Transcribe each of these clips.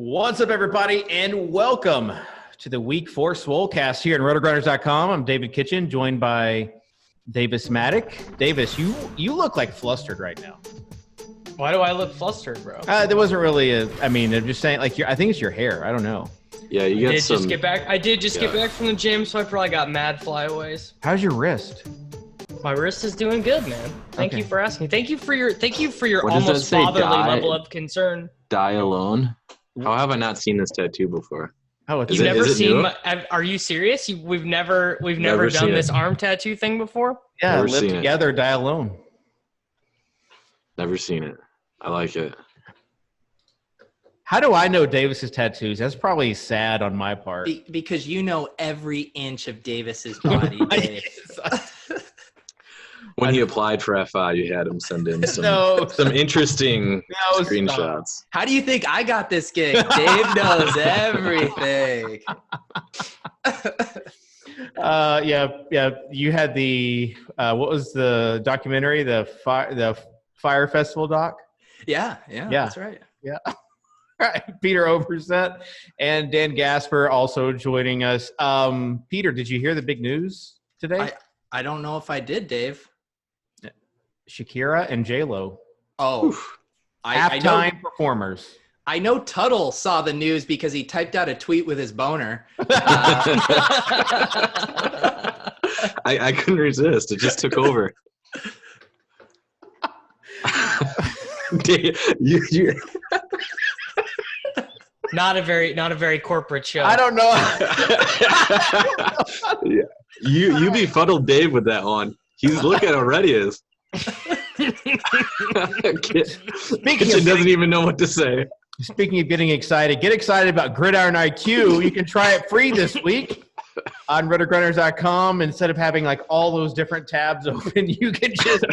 What's up, everybody, and welcome to the Week 4 Swolecast here on RotoGrinders.com. I'm David Kitchen, joined by Davis Mattek. Davis, you look like flustered right now. Why do I look flustered, bro? There wasn't really I'm just saying, like, I think it's your hair. I don't know. Yeah, you got some. I did just get back from the gym, so I probably got mad flyaways. How's your wrist? My wrist is doing good, man. Thank you for asking. Thank you for your What almost fatherly level of concern. Die alone? How have I not seen this tattoo before? Oh, You've never seen are you serious? We've never done this arm tattoo thing before? Yeah, Never live seen together, die alone. Never seen it. I like it. How do I know Davis's tattoos? That's probably sad on my part. Because you know every inch of Davis's body, Dave. When he applied for FI, you had him send in some interesting screenshots. How do you think I got this gig? Dave knows everything. Yeah. You had the what was the documentary? The Fire Festival doc. Yeah, that's right. Yeah. All right, Peter Overzet and Dan Gasper also joining us. Peter, did you hear the big news today? I don't know if I did, Dave. Shakira and J-Lo. Oh, halftime performers. I know Tuttle saw the news because he typed out a tweet with his boner. I couldn't resist. It just took over. you Not a very corporate show. I don't know. Yeah. You befuddled Dave with that one. He's looking already is. Kitchen doesn't even know what to say. Speaking of getting excited, get excited about Gridiron IQ. You can try it free this week on RotoGrinders.com. Instead of having like all those different tabs open, you can just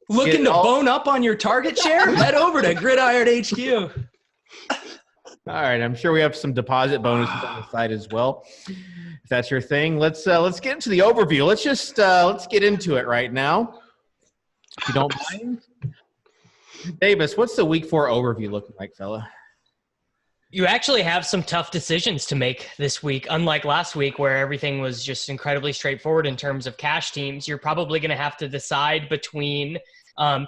looking to bone up on your target share. Head over to Gridiron HQ. All right, I'm sure we have some deposit bonuses on the site as well. If that's your thing, let's get into the overview. Let's get into it right now, if you don't mind. Davis, what's the Week 4 overview looking like, fella? You actually have some tough decisions to make this week. Unlike last week where everything was just incredibly straightforward in terms of cash teams, you're probably going to have to decide between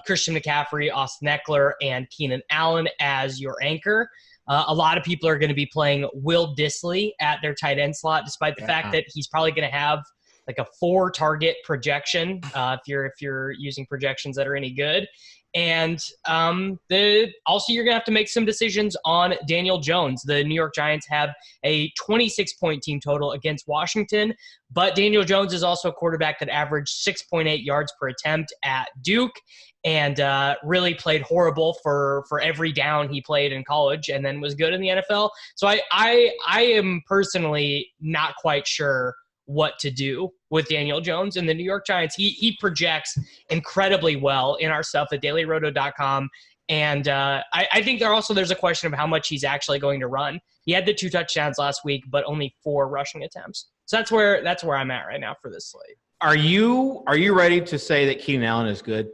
Christian McCaffrey, Austin Eckler, and Keenan Allen as your anchor. A lot of people are going to be playing Will Dissly at their tight end slot, despite the fact that he's probably going to have like a 4-target projection if you're using projections that are any good. And also you're going to have to make some decisions on Daniel Jones. The New York Giants have a 26-point team total against Washington, but Daniel Jones is also a quarterback that averaged 6.8 yards per attempt at Duke and really played horrible for every down he played in college and then was good in the NFL. So I am personally not quite sure what to do with Daniel Jones and the New York Giants. He projects incredibly well in our stuff at dailyroto.com. And I think there's a question of how much he's actually going to run. He had the 2 touchdowns last week, but only 4 rushing attempts. So that's where I'm at right now for this slate. Are you ready to say that Keenan Allen is good?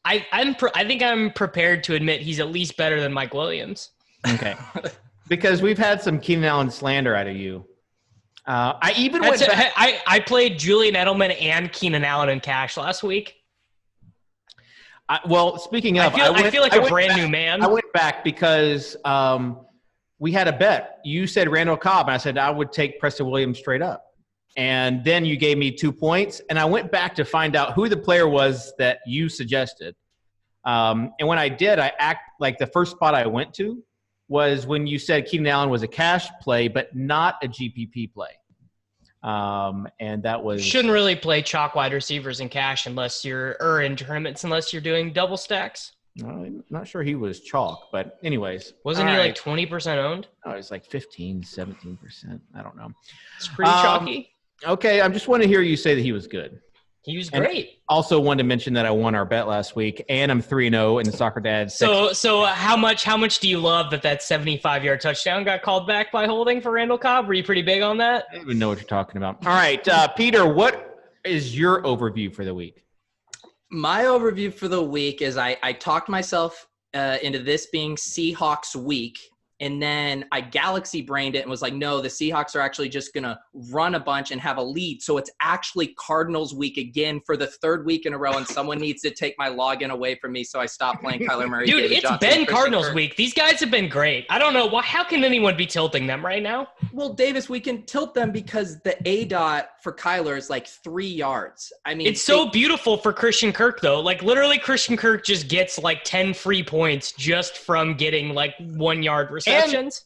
I think I'm prepared to admit he's at least better than Mike Williams. Okay. Because we've had some Keenan Allen slander out of you. I played Julian Edelman and Keenan Allen in cash last week. Speaking of, I feel like a brand new man. I went back because we had a bet. You said Randall Cobb, and I said I would take Preston Williams straight up. And then you gave me 2 points, and I went back to find out who the player was that you suggested. And when I did, the first spot I went to was when you said Keenan Allen was a cash play, but not a GPP play. And that was shouldn't really play chalk wide receivers in cash in tournaments unless you're doing double stacks. I'm not sure he was chalk, but anyways. Wasn't he like 20% owned? Oh, it's like 15, 17%. I don't know. It's pretty chalky. Okay, I just want to hear you say that he was good. He was great. And also wanted to mention that I won our bet last week, and I'm 3-0 in the Socrdave. So how much do you love that 75-yard touchdown got called back by holding for Randall Cobb? Were you pretty big on that? I don't even know what you're talking about. All right, Peter, what is your overview for the week? My overview for the week is I talked myself into this being Seahawks week And then I galaxy brained it and was like, no, the Seahawks are actually just going to run a bunch and have a lead. So it's actually Cardinals week again for the third week in a row. And someone needs to take my login away from me. So I stopped playing Kyler Murray. Dude, David it's Johnson, been Christian Cardinals Kirk. week. These guys have been great. I don't know. How can anyone be tilting them right now? Well, Davis, we can tilt them because the ADOT for Kyler is like 3 yards. I mean, It's so beautiful for Christian Kirk, though. Like, literally, Christian Kirk just gets like 10 free points just from getting like 1 yard receptions.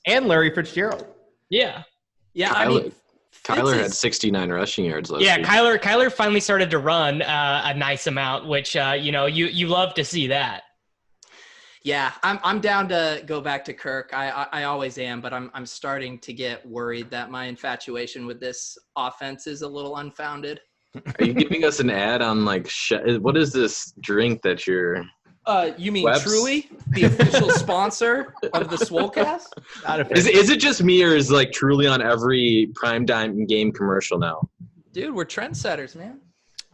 And Larry Fitzgerald. Yeah. Yeah, I mean, Kyler Fitz had is- 69 rushing yards last Yeah, week. Kyler finally started to run a nice amount, which, you love to see that. Yeah, I'm down to go back to Kirk. I always am, but I'm starting to get worried that my infatuation with this offense is a little unfounded. Are you giving us an ad on like what is this drink that you're? You mean Webs? Truly, the official sponsor of the Swolecast? Is it just me or is like Truly on every primetime game commercial now? Dude, we're trendsetters, man.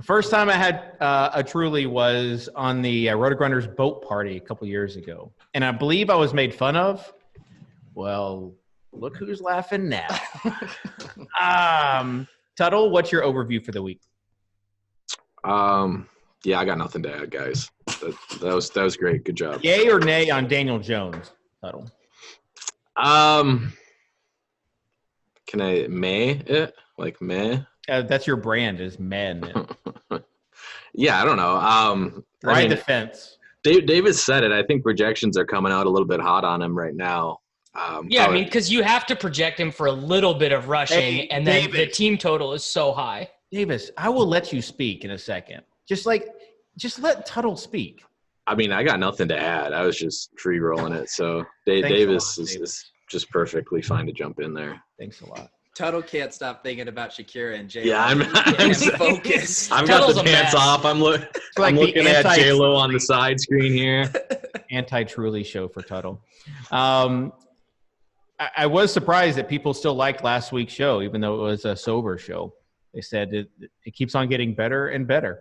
First time I had a Truly was on the RotoGrinders boat party a couple years ago. And I believe I was made fun of. Well, look who's laughing now. Tuttle, what's your overview for the week? Yeah, I got nothing to add, guys. That was great. Good job. Yay or nay on Daniel Jones, Tuttle? Can I it? Like meh? That's your brand, is men. Yeah, I don't know. Ride the fence. David said it. I think projections are coming out a little bit hot on him right now. Yeah, I mean, because you have to project him for a little bit of rushing, Hey, and then David. the team total is so high. Davis, I will let you speak in a second. Just let Tuttle speak. I mean, I got nothing to add. I was just free rolling it. So Thanks a Davis lot, is Davis. just perfectly fine to jump in there. Thanks a lot. Tuttle can't stop thinking about Shakira and J-Lo. Yeah, I'm focused. I've got Tuttle's the a pants mess. off. I'm like looking the at J-Lo on the side screen here. Anti-Truly show for Tuttle. I was surprised that people still liked last week's show, even though it was a sober show. They said it keeps on getting better and better.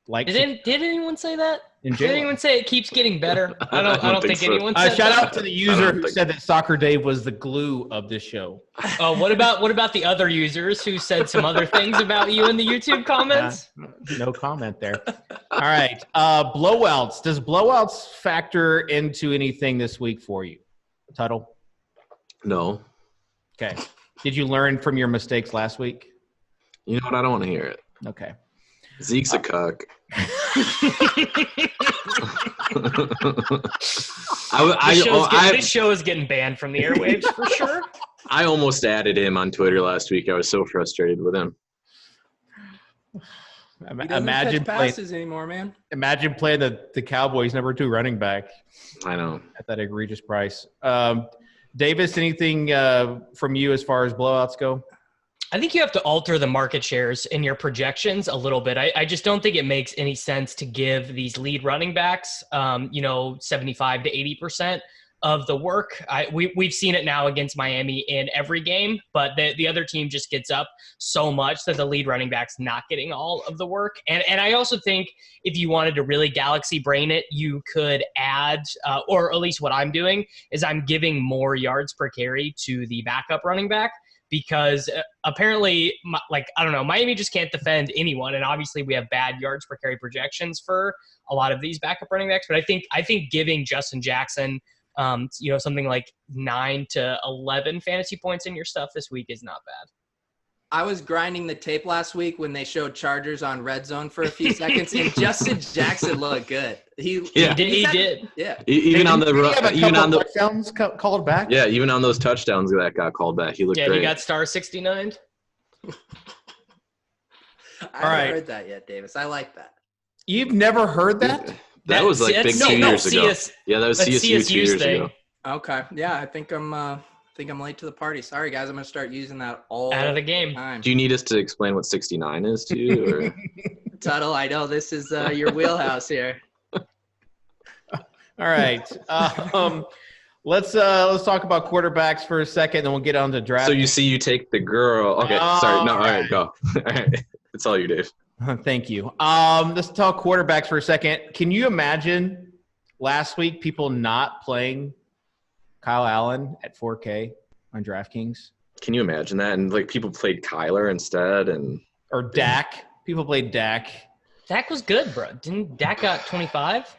Like Did anyone say that? in Did jail. anyone say it keeps getting better? I don't think so. anyone said Shout that. out to the user who said that Socrdave was the glue of this show. Oh, what about the other users who said some other things about you in the YouTube comments? No comment there. All right. Blowouts. Does blowouts factor into anything this week for you, Tuttle? No. Okay. Did you learn from your mistakes last week? You know what? I don't want to hear it. Okay. Zeke's a cuck. This show is getting banned from the airwaves for sure. I almost added him on Twitter last week. I was so frustrated with him. He doesn't Imagine catch playing, passes anymore, man. imagine playing the Cowboys number 2 running back I know. at that egregious price. Davis, anything from you as far as blowouts go? I think you have to alter the market shares in your projections a little bit. I just don't think it makes any sense to give these lead running backs, 75 to 80% of the work. We've seen it now against Miami in every game, but the other team just gets up so much that the lead running back's not getting all of the work. And I also think if you wanted to really galaxy brain it, you could add, or at least what I'm doing is I'm giving more yards per carry to the backup running back. Because apparently, Miami just can't defend anyone, and obviously we have bad yards per carry projections for a lot of these backup running backs. But I think giving Justin Jackson, something like 9 to 11 fantasy points in your stuff this week is not bad. I was grinding the tape last week when they showed Chargers on red zone for a few seconds, and Justin Jackson looked good. He did. Yeah. Even on the touchdowns called back. yeah, even on those touchdowns that got called back, he looked Yeah, great. he got star 69. I haven't heard that yet, Davis. I like that. You've never heard that? That was like big 2 years ago. Yeah, that was that's CSU 2 years thing. ago. Okay. Yeah, I think I'm late to the party. Sorry, guys. I'm gonna start using that all Out of the game. time. Do you need us to explain what 69 is to you? Or? Tuttle, I know this is your wheelhouse here. All right. Let's talk about quarterbacks for a second, then we'll get on to draft. So you take the girl. Okay, sorry. No, all right, go. All right, it's all you, Dave. Thank you. Let's talk quarterbacks for a second. Can you imagine last week people not playing Kyle Allen at 4K on DraftKings. Can you imagine that? And like people played Kyler instead, or Dak. People played Dak. Dak was good, bro. Didn't Dak got 25?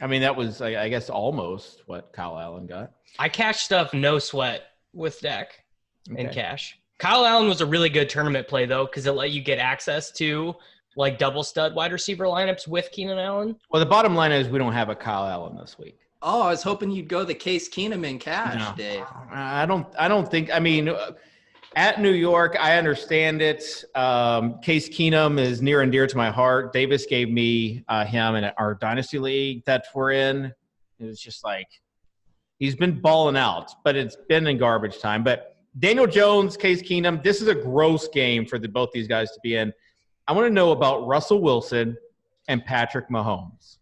I mean, that was, I guess, almost what Kyle Allen got. I cashed stuff no sweat with Dak in cash. Kyle Allen was a really good tournament play, though, because it let you get access to, like, double stud wide receiver lineups with Keenan Allen. Well, the bottom line is we don't have a Kyle Allen this week. Oh, I was hoping you'd go the Case Keenum in cash, Dave. I don't think – I mean, at New York, I understand it. Case Keenum is near and dear to my heart. Davis gave me him in our Dynasty League that we're in. It was just like he's been balling out, but it's been in garbage time. But Daniel Jones, Case Keenum, this is a gross game for both these guys to be in. I want to know about Russell Wilson and Patrick Mahomes.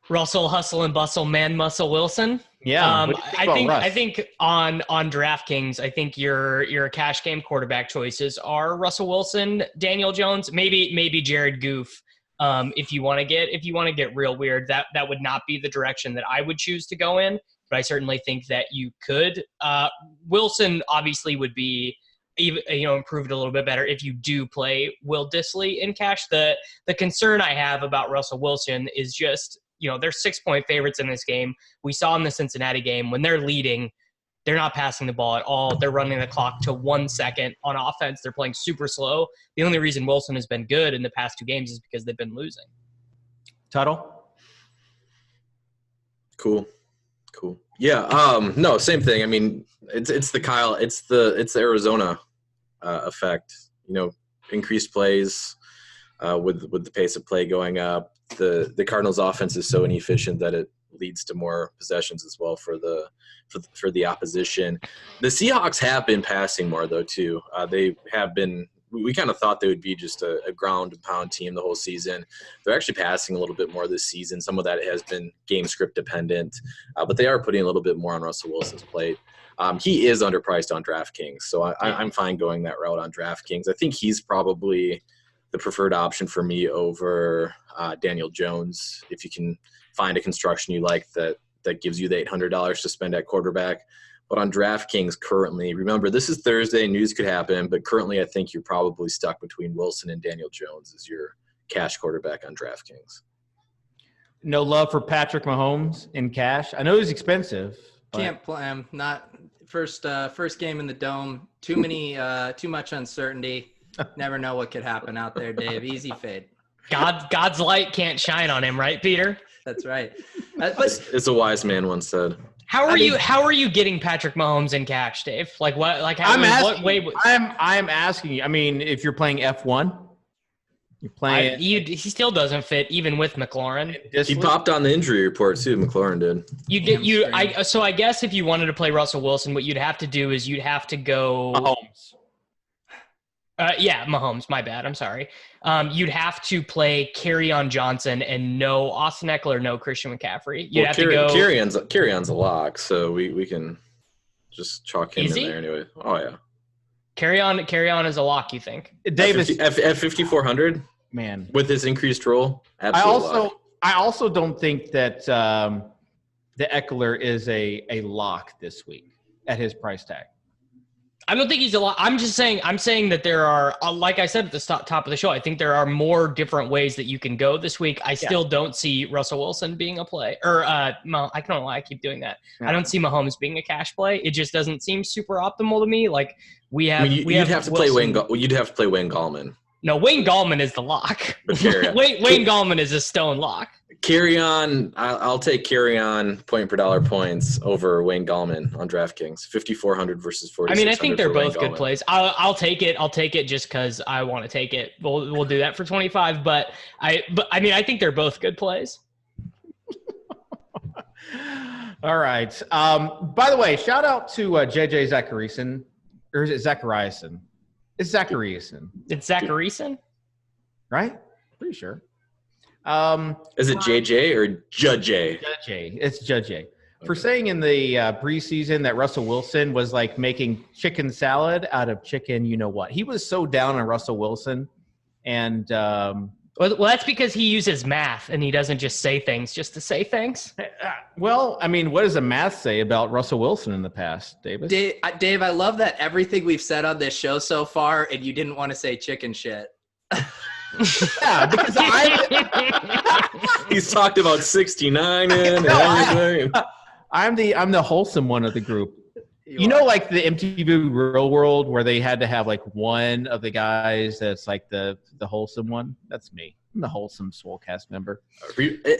Russell Hustle and Bustle Man Muscle Wilson. Yeah, I think on DraftKings, I think your cash game quarterback choices are Russell Wilson, Daniel Jones, maybe Jared Goff. If you want to get real weird, that would not be the direction that I would choose to go in, but I certainly think that you could. Wilson obviously would be improved a little bit better if you do play Will Dissly in cash. The concern I have about Russell Wilson is just, they're 6-point favorites in this game. We saw in the Cincinnati game when they're leading, they're not passing the ball at all. They're running the clock to 1 second on offense. They're playing super slow. The only reason Wilson has been good in the past 2 games is because they've been losing. Tuttle? Cool. Yeah. No, same thing. I mean, it's the Arizona effect. Increased plays with the pace of play going up. The Cardinals' offense is so inefficient that it leads to more possessions as well for the opposition. The Seahawks have been passing more though too. They have been. We kind of thought they would be just a ground and pound team the whole season. They're actually passing a little bit more this season. Some of that has been game script dependent, but they are putting a little bit more on Russell Wilson's plate. He is underpriced on DraftKings, so I'm fine going that route on DraftKings. I think he's probably the preferred option for me over Daniel Jones. If you can find a construction you like that gives you the $800 to spend at quarterback. But on DraftKings currently, remember, this is Thursday, news could happen, but currently I think you're probably stuck between Wilson and Daniel Jones as your cash quarterback on DraftKings. No love for Patrick Mahomes in cash? I know he's expensive. Can't play him. Not first game in the Dome. Too much uncertainty. Never know what could happen out there, Dave. Easy fade. God's light can't shine on him, right, Peter? That's right. It's a wise man once said. How are you getting Patrick Mahomes in cash, Dave? Like what? Like how? What way? I'm asking you. I mean, if you're playing F1, you're playing. He still doesn't fit even with McLaurin. He popped on the injury report too. McLaurin did. So I guess if you wanted to play Russell Wilson, what you'd have to do is you'd have to go Mahomes. Mahomes. My bad. I'm sorry. You'd have to play Kerryon Johnson and no Austin Eckler, no Christian McCaffrey. You'd have to go. Kerryon's a lock, so we can just chalk him in there anyway. Oh yeah. Kerryon is a lock. You think? Davis at 5,400, man, with his increased role. Absolutely. I also don't think that the Eckler is a lock this week at his price tag. I don't think he's a lot. I'm saying that there are, like I said at the top of the show, I think there are more different ways that you can go this week. I still don't see Russell Wilson being a play. Or, I don't know why I keep doing that. Yeah. I don't see Mahomes being a cash play. It just doesn't seem super optimal to me. Like, you'd have to play Wayne Gallman. No, Wayne Gallman is the lock. Wayne Gallman is a stone lock. I'll take Kerryon point per dollar points over Wayne Gallman on DraftKings. 5,400 versus 4,600. I mean, I think they're both good plays. I'll take it. I'll take it just because I want to take it. We'll do that for 25. But I mean, I think they're both good plays. All right. By the way, shout out to JJ Zachariason, or is it Zachariason? It's Zachariason. It's Zachariason, right? Pretty sure. Is it JJ or Judge? Judge. It's Judge. For saying in the preseason that Russell Wilson was like making chicken salad out of chicken, you know what? He was so down on Russell Wilson, and Well, that's because he uses math and he doesn't just say things just to say things. Well, I mean, what does the math say about Russell Wilson in the past, Davis? Dave, I love that everything we've said on this show so far, and you didn't want to say chicken shit. Yeah, because He's talked about 69 and everything. I'm the wholesome one of the group. You know, like the MTV Real World where they had to have like one of the guys that's like the wholesome one? That's me. I'm the wholesome Swolecast member.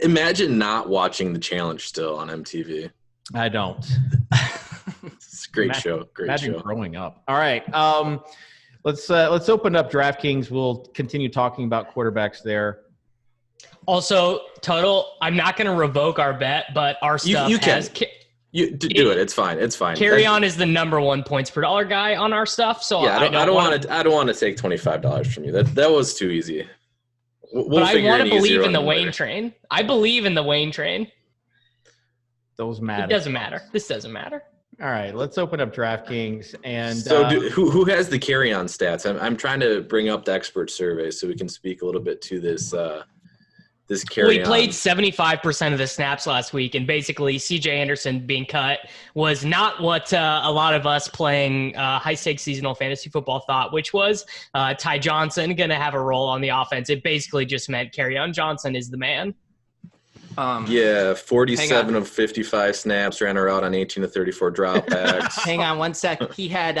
Imagine not watching the challenge still on MTV. I don't. It's a great show. Great show. Growing up. All right. Let's open up DraftKings. We'll continue talking about quarterbacks there. Also, Tuttle, I'm not going to revoke our bet, but our stuff you has can. You do it. It's fine. It's fine. Carry on is the number one points per dollar guy on our stuff. So yeah, I don't want to take $25 from you. That was too easy. But I want to believe in the Wayne train. I believe in the Wayne train. Those matter. It doesn't matter. This doesn't matter. All right, let's open up DraftKings and. So, who has the carry-on stats? I'm trying to bring up the expert survey so we can speak a little bit to this. This carry. We played 75% of the snaps last week, and basically CJ Anderson being cut was not what a lot of us playing high-stakes seasonal fantasy football thought, which was Ty Johnson going to have a role on the offense. It basically just meant Kerryon Johnson is the man. 47 of 55 snaps, ran her out on 18 to 34 dropbacks. Hang on one sec. He had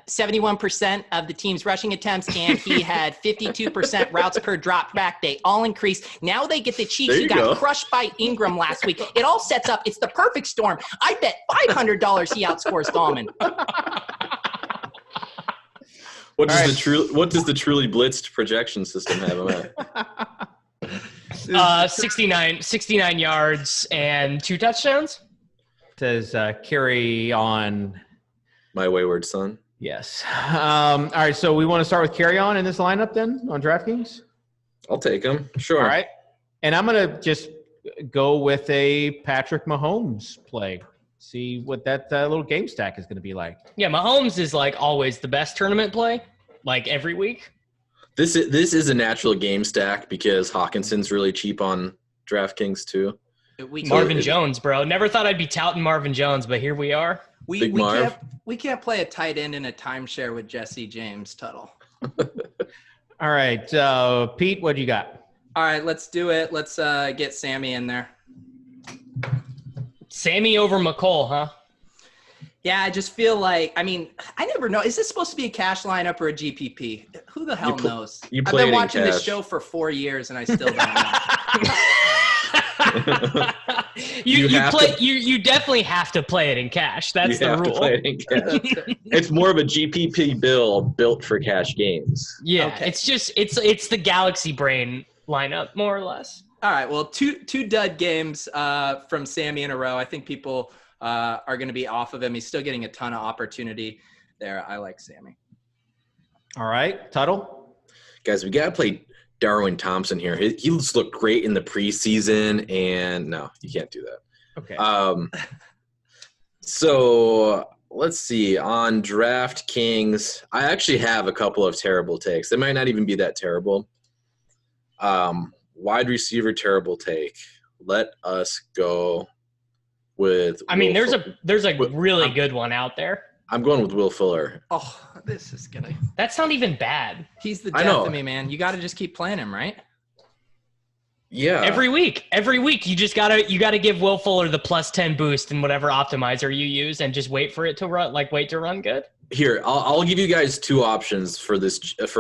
71% of the team's rushing attempts, and he had 52% routes per dropback. They all increased. Now they get the Chiefs, who got crushed by Ingram last week. It all sets up. It's the perfect storm. I bet $500 he outscores Dahlman. What does the truly blitzed projection system have him at? 69 yards and 2 touchdowns. Says carry on. My wayward son. Yes. All right, so we want to start with carry on in this lineup then on DraftKings? I'll take him. Sure. All right. And I'm going to just go with a Patrick Mahomes play. See what that little game stack is going to be like. Yeah, Mahomes is like always the best tournament play, like every week. This is a natural game stack because Hawkinson's really cheap on DraftKings too. Marvin Jones, bro. Never thought I'd be touting Marvin Jones, but here we are. We can't play a tight end in a timeshare with Jesse James, Tuttle. All right, Pete, what do you got? All right, let's do it. Let's get Sammy in there. Sammy over McCole, huh? Yeah, I just feel like, I never know. Is this supposed to be a cash lineup or a GPP? Who the hell knows? I've been watching this show for 4 years and I still don't know. You definitely have to play it in cash. That's the rule. To play it in cash. It's more of a GPP bill built for cash games. Yeah, okay. It's the Galaxy Brain lineup, more or less. All right, well, two dud games from Sammy in a row. I think people are going to be off of him. He's still getting a ton of opportunity there. I like Sammy. All right, Tuttle. Guys, we got to play Darwin Thompson here. He looked great in the preseason, and no, you can't do that. Okay. So let's see. On DraftKings, I actually have a couple of terrible takes. They might not even be that terrible. Wide receiver terrible take. Let us go with there's a really good one out there. I'm going with Will Fuller. Oh, this is gonna. That's not even bad. He's the death of me, man. You got to just keep playing him, right? Yeah. Every week, you just gotta give Will Fuller the +10 boost in whatever optimizer you use, and just wait for it to run. Wait to run good. Here, I'll give you guys 2 options for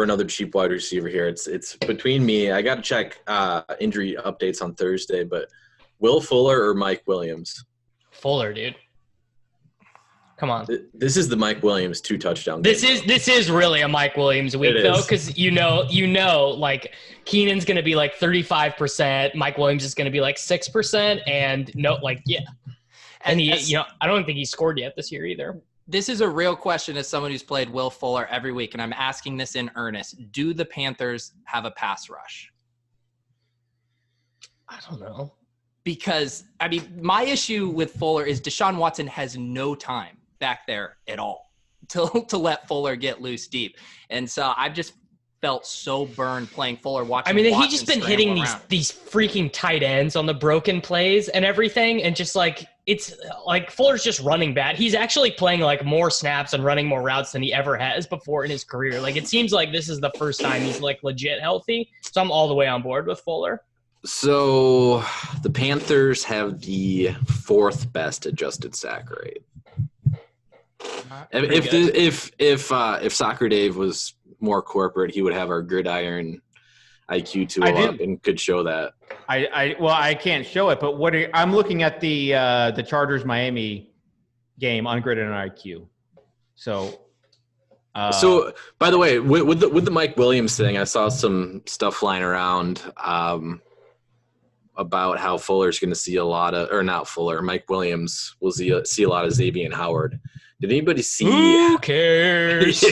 another cheap wide receiver here. It's between me. I got to check injury updates on Thursday, but Will Fuller or Mike Williams? Fuller, dude. Come on. This is the Mike Williams 2 touchdown game. This is really a Mike Williams week though, because you know, like Keenan's gonna be like 35%, Mike Williams is gonna be like 6%, and and he, I don't think he scored yet this year either. This is a real question as someone who's played Will Fuller every week, and I'm asking this in earnest. Do the Panthers have a pass rush? I don't know. Because, my issue with Fuller is Deshaun Watson has no time back there at all to let Fuller get loose deep. And so I just felt so burned playing Fuller. Watching. I mean, Watson he's just been hitting these freaking tight ends on the broken plays and everything, and just like it's like Fuller's just running bad. He's actually playing like more snaps and running more routes than he ever has before in his career. Like it seems like this is the first time he's like legit healthy. So I'm all the way on board with Fuller. So the Panthers have the 4th best adjusted sack rate. If Socrdave was more corporate, he would have our gridiron IQ tool up and could show that. I can't show it, but I'm looking at the Chargers Miami game on gridiron IQ. So by the way, with the Mike Williams thing, I saw some stuff flying around about how Fuller's going to see a lot of, or not Fuller, Mike Williams will see a lot of Xavier Howard. Did anybody see? Who cares?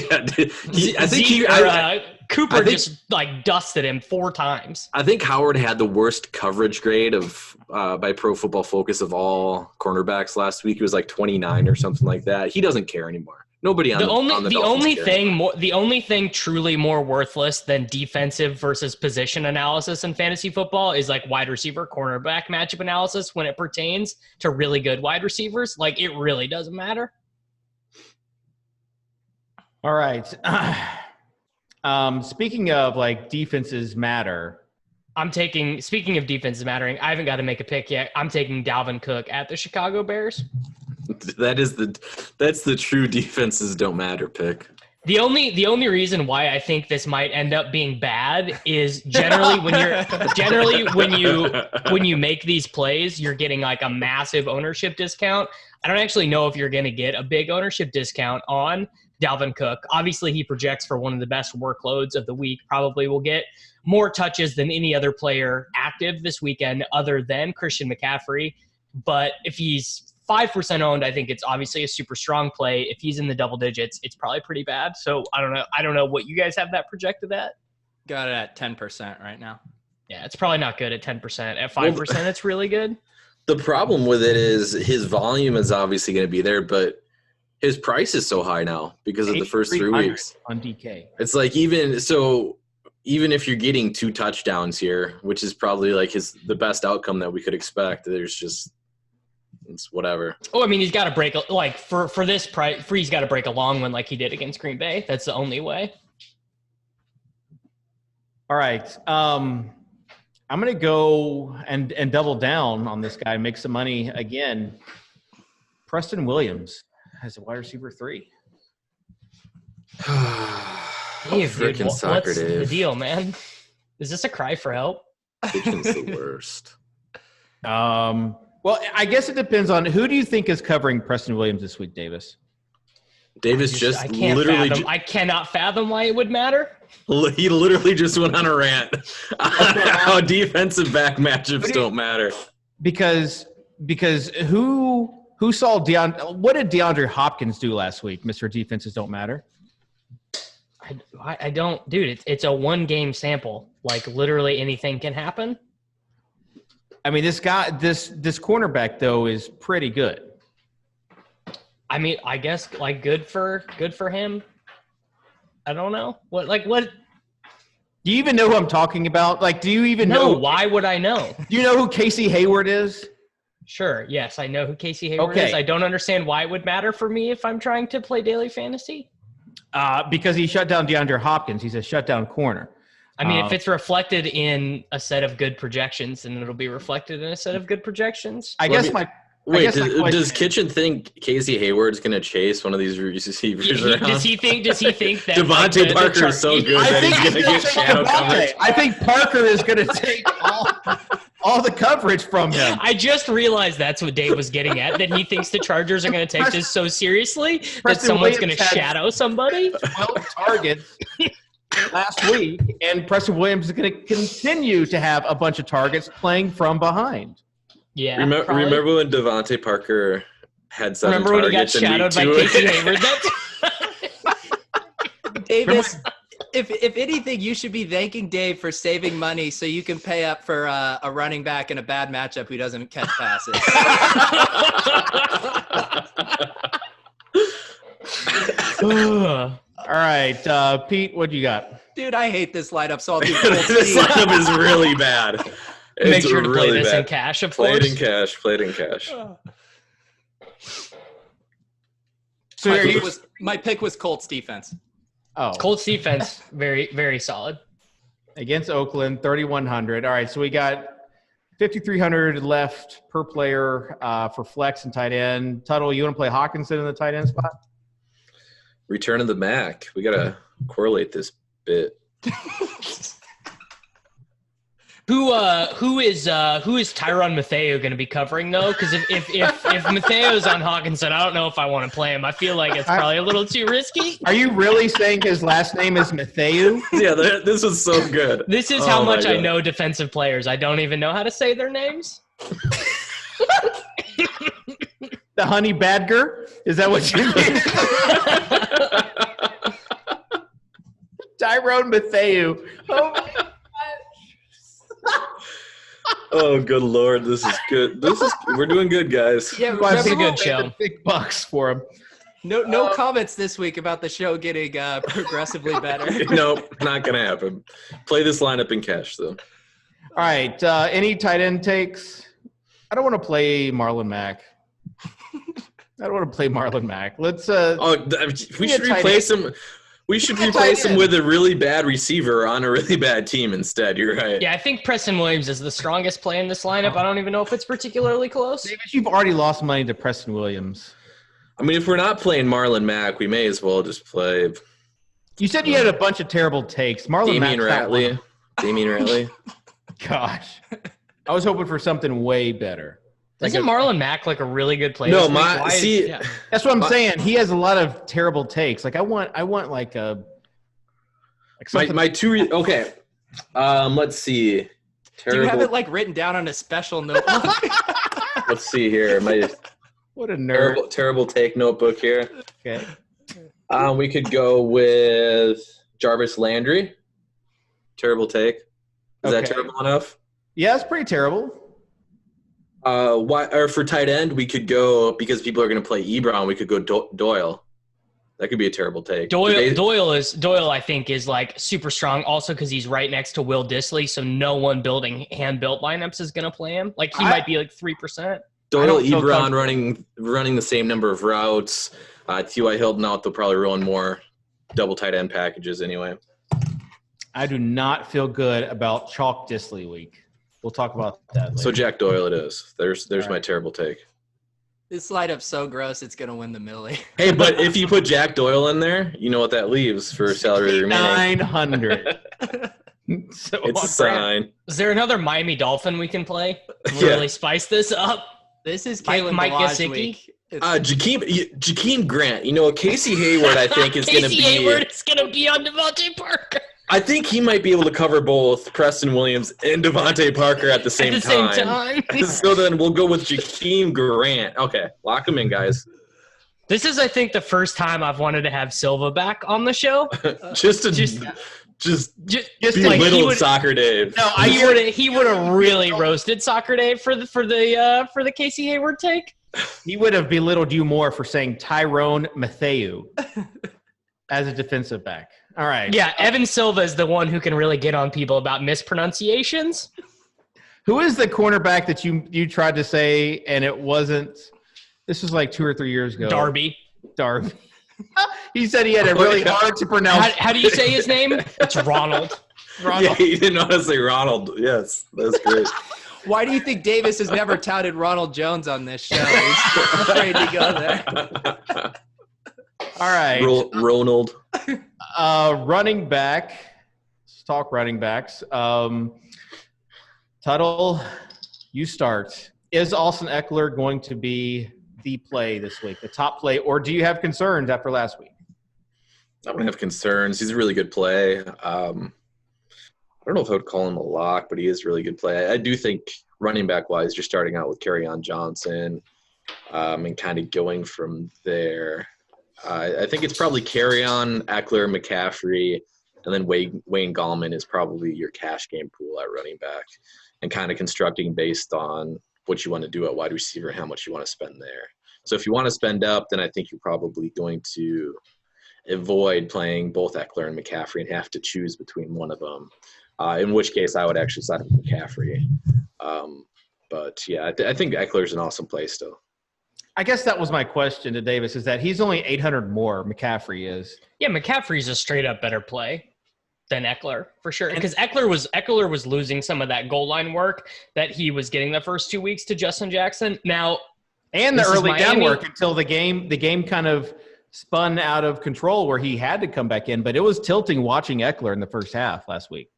Yeah, Cooper just like dusted him 4 times. I think Howard had the worst coverage grade of by Pro Football Focus of all cornerbacks last week. It was like 29 or something like that. He doesn't care anymore. Nobody on the only thing truly more worthless than defensive versus position analysis in fantasy football is like wide receiver cornerback matchup analysis when it pertains to really good wide receivers. Like it really doesn't matter. All right. Speaking of like defenses matter. Speaking of defenses mattering, I haven't got to make a pick yet. I'm taking Dalvin Cook at the Chicago Bears. That's the true defenses don't matter pick. The only reason why I think this might end up being bad is generally when you make these plays, you're getting like a massive ownership discount. I don't actually know if you're going to get a big ownership discount on Dalvin Cook. Obviously, he projects for one of the best workloads of the week. Probably will get more touches than any other player active this weekend other than Christian McCaffrey. But if he's 5% owned, I think it's obviously a super strong play. If he's in the double digits, it's probably pretty bad. So I don't know what you guys have that projected at. Got it at 10% right now. Yeah, it's probably not good at 10%. At 5%, it's really good. The problem with it is his volume is obviously going to be there, but his price is so high now because of the first 3 weeks on DK. It's like even if you're getting 2 touchdowns here, which is probably like the best outcome that we could expect, it's whatever. Oh, I mean, he's got to break like for this price. He's got to break a long one like he did against Green Bay. That's the only way. All right, I'm gonna go and double down on this guy, make some money again. Preston Williams has a wide receiver 3. Dave, dude, what's the deal, man? Is this a cry for help? Kitchen's the worst. Well, I guess it depends on who do you think is covering Preston Williams this week, Davis? I cannot fathom why it would matter. He literally just went on a rant on how defensive back matchups don't matter. Because who saw what did DeAndre Hopkins do last week? Mr. Defenses don't matter. I don't, dude. It's a 1 game sample. Like literally anything can happen. I mean, this cornerback though is pretty good. I mean, I guess like good for him. I don't know what. Do you even know who I'm talking about? Like, do you even know? Why would I know? Do you know who Casey Hayward is? Sure. Yes, I know who Casey Hayward is. I don't understand why it would matter for me if I'm trying to play daily fantasy. Because he shut down DeAndre Hopkins. He's a shutdown corner. I mean, if it's reflected in a set of good projections, then it'll be reflected in a set of good projections. Does Kitchen think Casey Hayward's going to chase one of these receivers around? Does he think that Devontae Parker is so good that he's going to get shadow coverage? I think Parker is going to take all the coverage from him. I just realized that's what Dave was getting at, that he thinks the Chargers are going to take this so seriously that someone's going to shadow somebody. 12 targets last week, and Preston Williams is going to continue to have a bunch of targets playing from behind. Yeah. Remember when Devontae Parker had 7 Remember when he got shadowed by Casey Hayward? Davis, if anything, you should be thanking Dave for saving money so you can pay up for a running back in a bad matchup who doesn't catch passes. All right, Pete, what do you got? Dude, I hate this lineup, so I'll do Colt This Steve. lineup is really bad. Make It's sure to play really this bad. in cash, of Play course. it in cash. Play it in cash. So My pick was Colts defense. Colts defense, very, very solid. against Oakland, 3,100. All right, so we got 5,300 left per player for flex and tight end. Tuttle, you want to play Hawkinson in the tight end spot? Return of the Mac. We gotta correlate this bit. Who is Tyrann Mathieu going to be covering though? Because if Mattheo's on Hawkinson, I don't know if I want to play him. I feel like it's probably a little too risky. Are you really saying his last name is Mathieu? Yeah, this was so good. This is how much I know defensive players. I don't even know how to say their names. The Honey Badger? Is that what you mean? Tyrann Mathieu. Oh my gosh. Oh, good Lord. This is good. We're doing good, guys. Yeah, That's a remember, good show. Big bucks for him. no comments this week about the show getting progressively better. Nope, not gonna happen. Play this lineup in cash, though. All right. Any tight end takes? I don't want to play Marlon Mack. Let's. We should replace him. We should replace him with a really bad receiver on a really bad team instead. You're right. Yeah, I think Preston Williams is the strongest play in this lineup. I don't even know if it's particularly close. Davis, you've already lost money to Preston Williams. I mean, if we're not playing Marlon Mack, we may as well just play You said you had a bunch of terrible takes. Marlon Damian Mack's not one. Ratley. Damian Ratley. Gosh. I was hoping for something way better. Isn't Marlon Mack like a really good player? No, That's what I'm saying. He has a lot of terrible takes. Like I want like a my two. Okay, let's see. Do you have it like written down on a special notebook? Let's see here. My what a nerd. terrible take notebook here. Okay. We could go with Jarvis Landry. Terrible take. Is that terrible enough? Yeah, it's pretty terrible. Or for tight end, we could go, because people are going to play Ebron, we could go Doyle. That could be a terrible take. Doyle, I think, is like super strong. Also, because he's right next to Will Dissly, so no one building hand-built lineups is going to play him. Like he might be like 3%. Doyle, Ebron running the same number of routes. T.Y. Hilton out. They'll probably run more double tight end packages anyway. I do not feel good about Chalk Dissly week. We'll talk about that later. So Jack Doyle it is. There's my terrible take. This lineup's so gross, it's going to win the Millie. Hey, but if you put Jack Doyle in there, you know what that leaves for salary remaining. 900. So It's a sign. Is there another Miami Dolphin we can play? Really spice this up? This is Kalen Mike Balazs Gesicki? week. Jakeem Grant. You know, Casey Hayward, I think, is going to be. Casey Hayward is going to be on Devontae Parker. I think he might be able to cover both Preston Williams and Devontae Parker at the same time. So then we'll go with Jakeem Grant. Okay, lock him in, guys. This is, I think, the first time I've wanted to have Silva back on the show. just belittle Socrdave. No, he would have really roasted Socrdave for the Casey Hayward take. He would have belittled you more for saying Tyrann Mathieu as a defensive back. All right. Yeah, Evan Silva is the one who can really get on people about mispronunciations. Who is the cornerback that you tried to say and it wasn't? This was like 2 or 3 years ago. Darby. He said he had a really hard to pronounce. How do you say his name? It's Ronald. Yeah, he didn't know how to say Ronald. Yes, that's great. Why do you think Davis has never touted Ronald Jones on this show? He's afraid to go there. All right. Ronald. Running back. Let's talk running backs. Tuttle, you start. Is Austin Eckler going to be the play this week, the top play, or do you have concerns after last week? I don't have concerns. He's a really good play. I don't know if I would call him a lock, but he is really good play. I do think running back wise, you're starting out with Kerryon Johnson and kind of going from there. I think it's probably Kerryon, Eckler, McCaffrey, and then Wayne Gallman is probably your cash game pool at running back, and kind of constructing based on what you want to do at wide receiver and how much you want to spend there. So if you want to spend up, then I think you're probably going to avoid playing both Eckler and McCaffrey and have to choose between one of them. In which case, I would actually side with McCaffrey. But yeah, I think Eckler's an awesome play still. I guess that was my question to Davis, is that he's only 800 more, McCaffrey is. Yeah, McCaffrey's a straight up better play than Eckler for sure. Because Eckler was losing some of that goal line work that he was getting the first 2 weeks to Justin Jackson. Now, and the early down work until the game kind of spun out of control where he had to come back in, but it was tilting watching Eckler in the first half last week.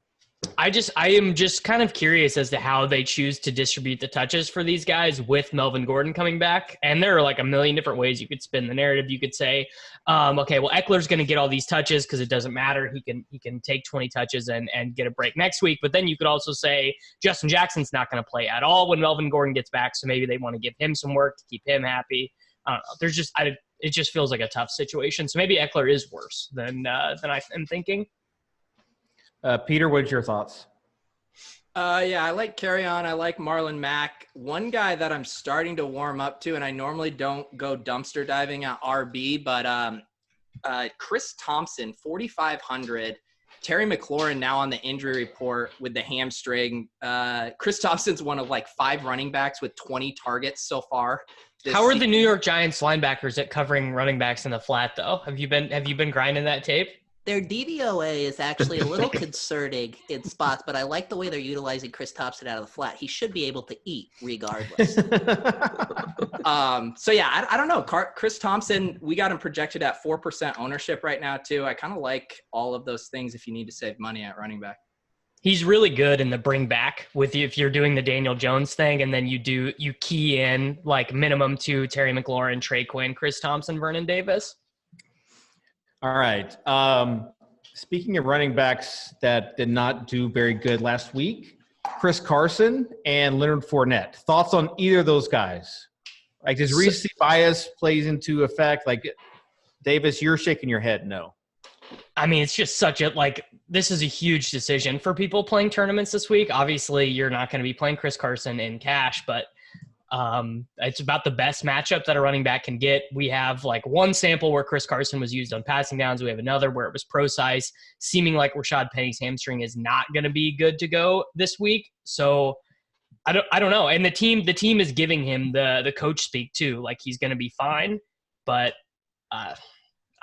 I am just kind of curious as to how they choose to distribute the touches for these guys with Melvin Gordon coming back. And there are like a million different ways you could spin the narrative. You could say, okay, well, Eckler's going to get all these touches because it doesn't matter. He can take 20 touches and get a break next week. But then you could also say Justin Jackson's not going to play at all when Melvin Gordon gets back. So maybe they want to give him some work to keep him happy. I don't know. It just feels like a tough situation. So maybe Eckler is worse than I am thinking. Peter, what's your thoughts? Yeah, I like Carry-On. I like Marlon Mack. One guy that I'm starting to warm up to, and I normally don't go dumpster diving at RB, but Chris Thompson, 4,500. Terry McLaurin now on the injury report with the hamstring. Chris Thompson's one of like 5 running backs with 20 targets so far. How are the New York Giants linebackers at covering running backs in the flat, though? Have you been grinding that tape? Their DVOA is actually a little concerning in spots, but I like the way they're utilizing Chris Thompson out of the flat. He should be able to eat regardless. So yeah, I don't know. Chris Thompson, we got him projected at 4% ownership right now too. I kind of like all of those things if you need to save money at running back. He's really good in the bring back with you if you're doing the Daniel Jones thing, and then you key in like minimum to Terry McLaurin, Trey Quinn, Chris Thompson, Vernon Davis. All right. Speaking of running backs that did not do very good last week, Chris Carson and Leonard Fournette. Thoughts on either of those guys? Like, does recency bias plays into effect? Like, Davis, you're shaking your head no. I mean, it's just this is a huge decision for people playing tournaments this week. Obviously, you're not going to be playing Chris Carson in cash, but it's about the best matchup that a running back can get. We have like one sample where Chris Carson was used on passing downs. We have another where it was pro size, seeming like Rashad Penny's hamstring is not going to be good to go this week. So I don't know. And the team is giving him the coach speak too. Like he's going to be fine, but I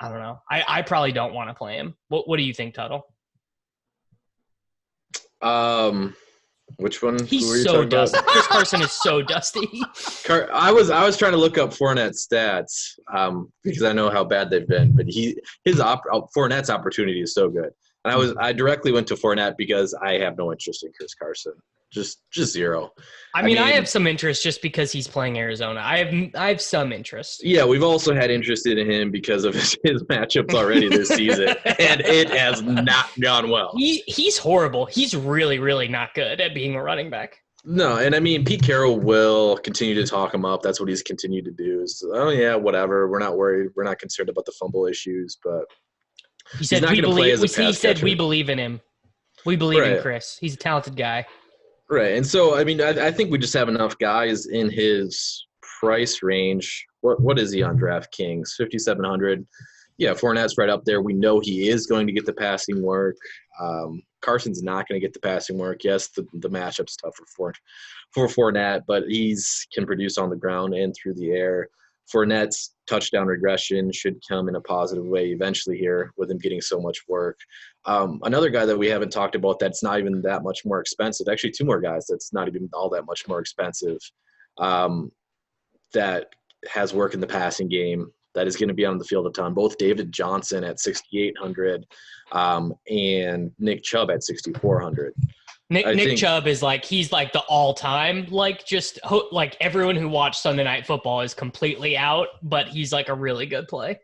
don't know. I probably don't want to play him. What do you think, Tuttle? Which one? He's so dusty. Chris Carson is so dusty. I was trying to look up Fournette's stats because I know how bad they've been, but Fournette's opportunity is so good. And I directly went to Fournette because I have no interest in Chris Carson. Just zero. I mean, I have some interest just because he's playing Arizona. I have some interest. Yeah, we've also had interest in him because of his matchups already this season, and it has not gone well. He's horrible. He's really, really not good at being a running back. No, and I mean, Pete Carroll will continue to talk him up. That's what he's continued to do. Is, oh, yeah, whatever. We're not worried. We're not concerned about the fumble issues, but he said we believe in him. We believe in Chris. He's a talented guy. Right, and so, I mean, I think we just have enough guys in his price range. What is he on DraftKings? 5,700. Yeah, Fournette's right up there. We know he is going to get the passing work. Carson's not going to get the passing work. Yes, the matchup's tough for Fournette, but he's can produce on the ground and through the air. Fournette's touchdown regression should come in a positive way eventually here with him getting so much work. Another guy that we haven't talked about that's not even that much more expensive, actually two more guys that's not even all that much more expensive, that has work in the passing game, that is going to be on the field a ton. Both David Johnson at 6,800 and Nick Chubb at 6,400. Nick Chubb is he's like the all-time, like everyone who watched Sunday Night Football is completely out, but he's like a really good play.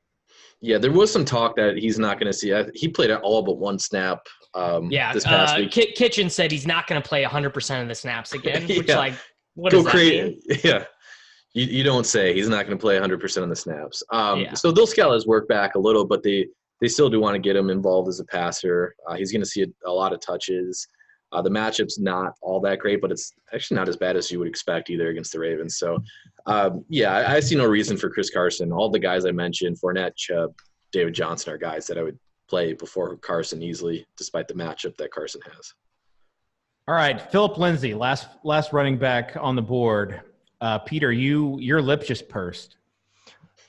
Yeah, there was some talk that he's not going to see. He played at all but one snap this past week. Kitchen said he's not going to play 100% of the snaps again, which what does that mean? Yeah, you don't say. He's not going to play 100% of the snaps. So they'll scale his work back a little, but they still do want to get him involved as a passer. He's going to see a lot of touches. The matchup's not all that great, but it's actually not as bad as you would expect either against the Ravens. So, I see no reason for Chris Carson. All the guys I mentioned, Fournette, Chubb, David Johnson are guys that I would play before Carson easily, despite the matchup that Carson has. All right, Philip Lindsay, last running back on the board. Peter, your lips just pursed.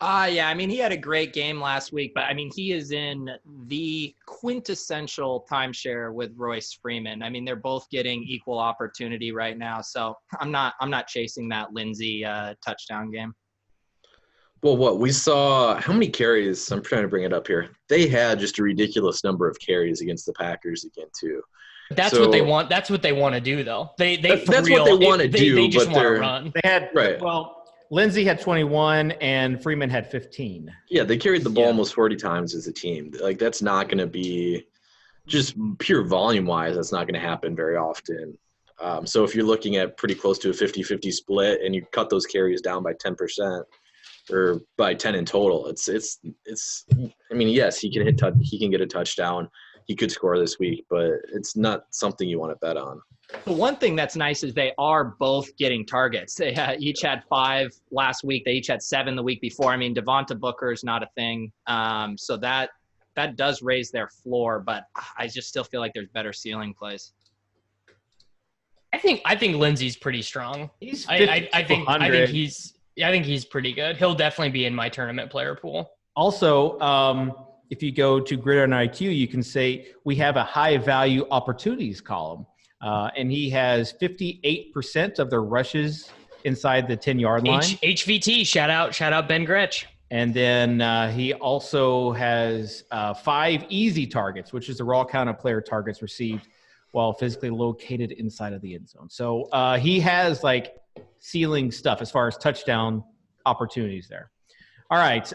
Yeah, I mean, he had a great game last week, but I mean, he is in the quintessential timeshare with Royce Freeman. I mean, they're both getting equal opportunity right now, so I'm not chasing that Lindsay touchdown game. Well, what we saw, how many carries? I'm trying to bring it up here. They had just a ridiculous number of carries against the Packers again, too. That's what they want. That's what they want to do, though. That's what they want to do. They just but want to run. They had Lindsay had 21 and Freeman had 15. Yeah, they carried the ball almost 40 times as a team. Like, that's not going to be just pure volume-wise. That's not going to happen very often. So if you're looking at pretty close to a 50-50 split and you cut those carries down by 10% or by 10 in total, it's. I mean, yes, he can get a touchdown. He could score this week, but it's not something you want to bet on. The one thing that's nice is they are both getting targets. They each had 5 last week. They each had 7 the week before. I mean, Devonta Booker is not a thing. So that does raise their floor, but I just still feel like there's better ceiling plays. I think Lindsay's pretty strong. He's I think he's pretty good. He'll definitely be in my tournament player pool. Also, if you go to Gridiron IQ, you can say we have a high value opportunities column. And he has 58% of their rushes inside the 10-yard line. HVT, shout out Ben Gretsch. And then he also has 5 easy targets, which is the raw count of player targets received while physically located inside of the end zone. So he has like ceiling stuff as far as touchdown opportunities there. All right,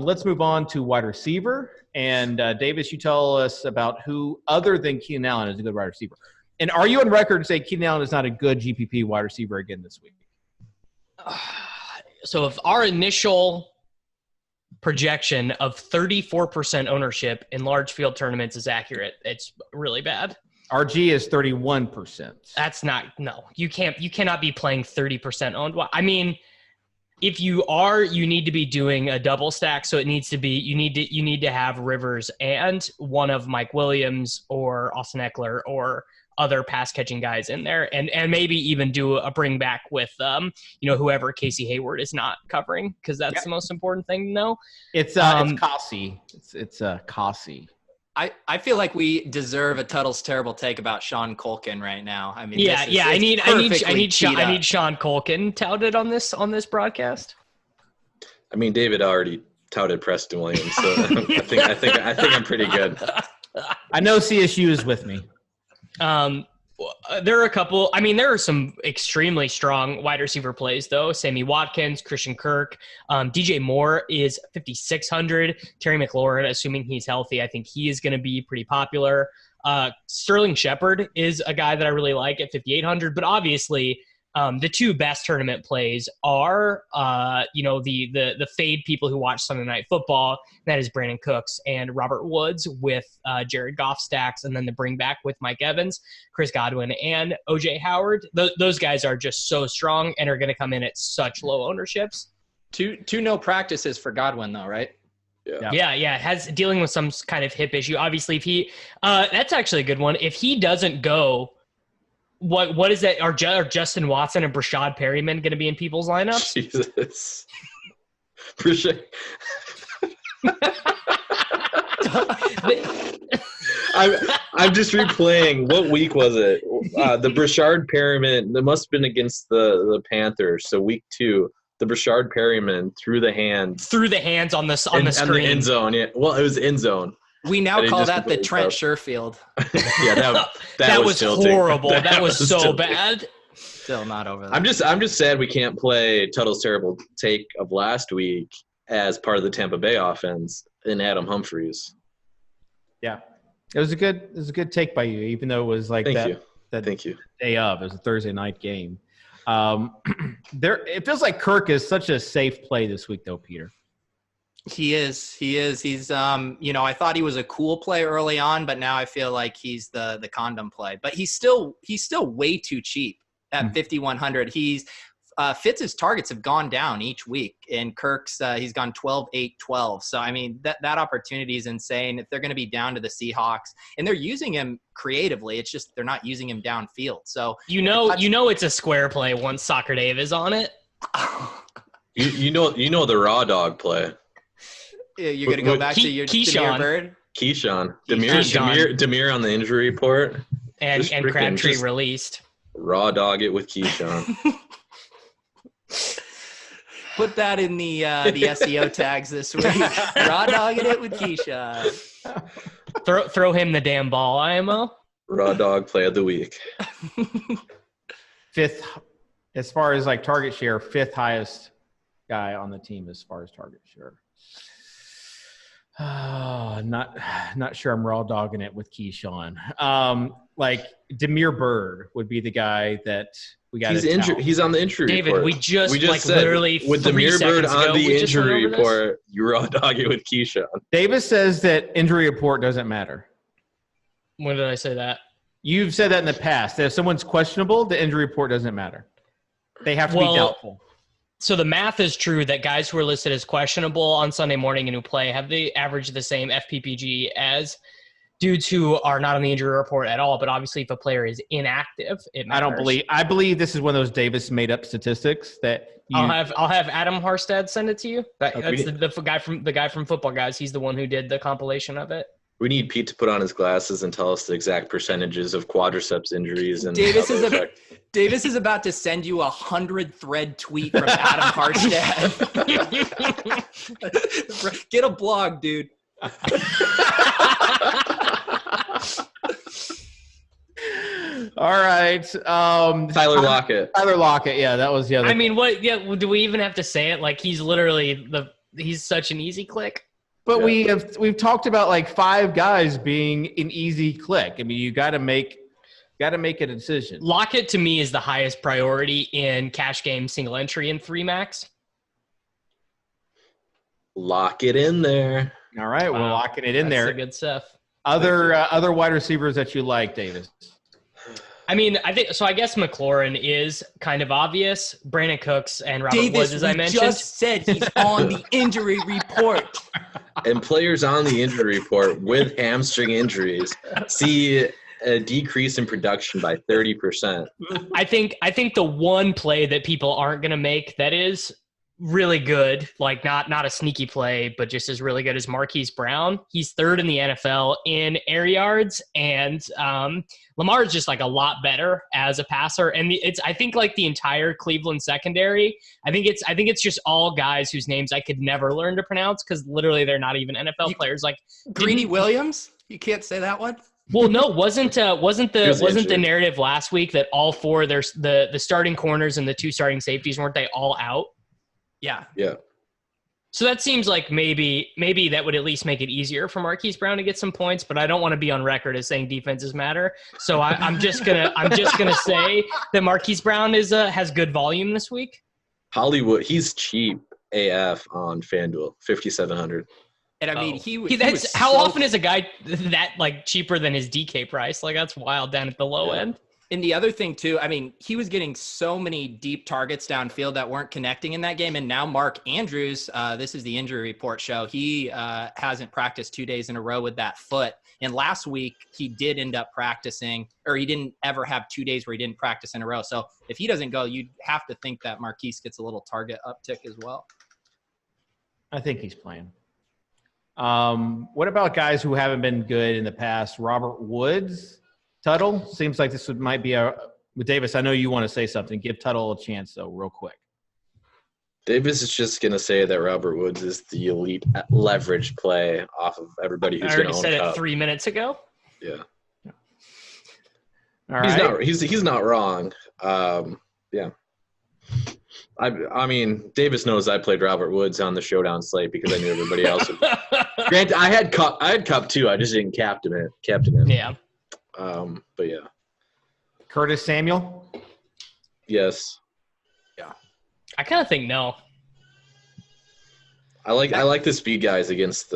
let's move on to wide receiver. And Davis, you tell us about who other than Keenan Allen is a good wide receiver. And are you on record to say Keenan Allen is not a good GPP wide receiver again this week? So if our initial projection of 34% ownership in large field tournaments is accurate, it's really bad. RG is 31%. That's not – no. You cannot be playing 30% owned. I mean, if you are, you need to be doing a double stack. So it needs to be – you need to have Rivers and one of Mike Williams or Austin Eckler or – other pass catching guys in there and maybe even do a bring back with whoever Casey Hayward is not covering, because that's the most important thing to know. It's Cassie. It's Cassie. I feel like we deserve a Tuttle's terrible take about Sean Culkin right now. I mean, I need Sean Culkin touted on this broadcast. I mean, David already touted Preston Williams, so I think I'm pretty good. I know CSU is with me. There are a couple. I mean, there are some extremely strong wide receiver plays, though. Sammy Watkins, Christian Kirk, DJ Moore is 5,600. Terry McLaurin, assuming he's healthy, I think he is going to be pretty popular. Sterling Shepard is a guy that I really like at 5,800. But obviously, the two best tournament plays are, the fade people who watch Sunday Night Football. That is Brandon Cooks and Robert Woods with Jared Goff stacks, and then the bring back with Mike Evans, Chris Godwin, and OJ Howard. Those guys are just so strong and are going to come in at such low ownerships. Two no practices for Godwin, though, right? Yeah. Has dealing with some kind of hip issue. Obviously, if he, that's actually a good one. If he doesn't go. What is that? Are Justin Watson and Brashad Perryman going to be in people's lineups? Jesus. I'm just replaying. What week was it? The Brashard Perryman. That must have been against the Panthers. So week 2, the Brashard Perryman through the hands on the screen. On the end zone. Yeah. Well, it was end zone. We now call that the Trent Sherfield. Yeah, that was horrible. That was so bad. Still not over that. I'm just sad we can't play Tuttle's terrible take of last week as part of the Tampa Bay offense in Adam Humphries. Yeah, it was a good take by you, even though it was like Thank you. Day of. It was a Thursday night game. It feels like Kirk is such a safe play this week, though, Peter. He is. He's I thought he was a cool play early on, but now I feel like he's the condom play. But he's still way too cheap at 5,100. He's Fitz's targets have gone down each week. And Kirk's, he's gone 12, 8, 12. So, I mean, that opportunity is insane. If they're going to be down to the Seahawks, and they're using him creatively, it's just they're not using him downfield. So, you know it's a square play once Socrdave is on it. You know the raw dog play. You're going to go back to your Demir Bird? Keyshawn. Demir on the injury report. And Crabtree released. Raw dog it with Keyshawn. Put that in the SEO tags this week. Raw dogging it with Keyshawn. Throw him the damn ball, IMO. Raw dog play of the week. Fifth, as far as like target share, fifth highest guy on the team as far as target share. Not sure I'm raw dogging it with Keyshawn. Like Demir Bird would be the guy that we got. He's injured. He's on the injury David, report. we just like said, literally with Demir Bird on the injury report, you raw dog it with Keyshawn. Davis says that injury report doesn't matter. When did I say that? You've said that in the past. That if someone's questionable, the injury report doesn't matter. They have to be doubtful. So the math is true that guys who are listed as questionable on Sunday morning and who play have the average the same FPPG as dudes who are not on the injury report at all. But obviously, if a player is inactive, it matters. I believe this is one of those Davis made up statistics that I'll have Adam Harstad send it to you. That's the guy from Football Guys. He's the one who did the compilation of it. We need Pete to put on his glasses and tell us the exact percentages of quadriceps injuries. And Davis is about to send you 100-thread tweet from Adam Harstad. Get a blog, dude. All right. Tyler Lockett. Tyler Lockett. Yeah, that was the other. I mean, what? Yeah, do we even have to say it? Like he's literally he's such an easy click. But we've talked about like 5 guys being an easy click. I mean, you got to make a decision. Lockett to me is the highest priority in cash game single entry in 3 max. Lock it in there. All right, we're locking it in there. That's the good stuff. Other wide receivers that you like, Davis? I mean, I think so. I guess McLaurin is kind of obvious. Brandon Cooks and Robert Woods, as I mentioned, just said he's on the injury report. And players on the injury report with hamstring injuries see a decrease in production by 30%. I think the one play that people aren't going to make that is really good, like not a sneaky play, but just as really good as Marquise Brown. He's 3rd in the NFL in air yards, and Lamar is just like a lot better as a passer. And I think like the entire Cleveland secondary, I think it's just all guys whose names I could never learn to pronounce because literally they're not even NFL players. Like Greedy Williams, you can't say that one. Well, no, wasn't the narrative last week that all 4 there's the starting corners and the 2 starting safeties, weren't they all out? Yeah. So that seems like maybe that would at least make it easier for Marquise Brown to get some points, but I don't want to be on record as saying defenses matter. So I'm just gonna say that Marquise Brown has good volume this week. Hollywood, he's cheap AF on FanDuel, 5,700. And I mean, how often is a guy that like cheaper than his DK price? Like that's wild down at the low end. And the other thing too, I mean, he was getting so many deep targets downfield that weren't connecting in that game. And now Mark Andrews, this is the injury report show. He hasn't practiced 2 days in a row with that foot. And last week he did end up practicing, or he didn't ever have 2 days where he didn't practice in a row. So if he doesn't go, you'd have to think that Marquise gets a little target uptick as well. I think he's playing. What about guys who haven't been good in the past? Robert Woods, Tuttle? Seems like this might be with Davis, I know you want to say something. Give Tuttle a chance, though, real quick. Davis is just going to say that Robert Woods is the elite leverage play off of everybody who's going to own I already said Cup. it 3 minutes ago. Yeah. All right. He's not wrong. Yeah. I mean, Davis knows I played Robert Woods on the showdown slate because I knew everybody else would. Granted, I had Cup too. I just didn't captain him. Yeah. But yeah. Curtis Samuel? Yes. Yeah. I kind of think no. I like the speed guys against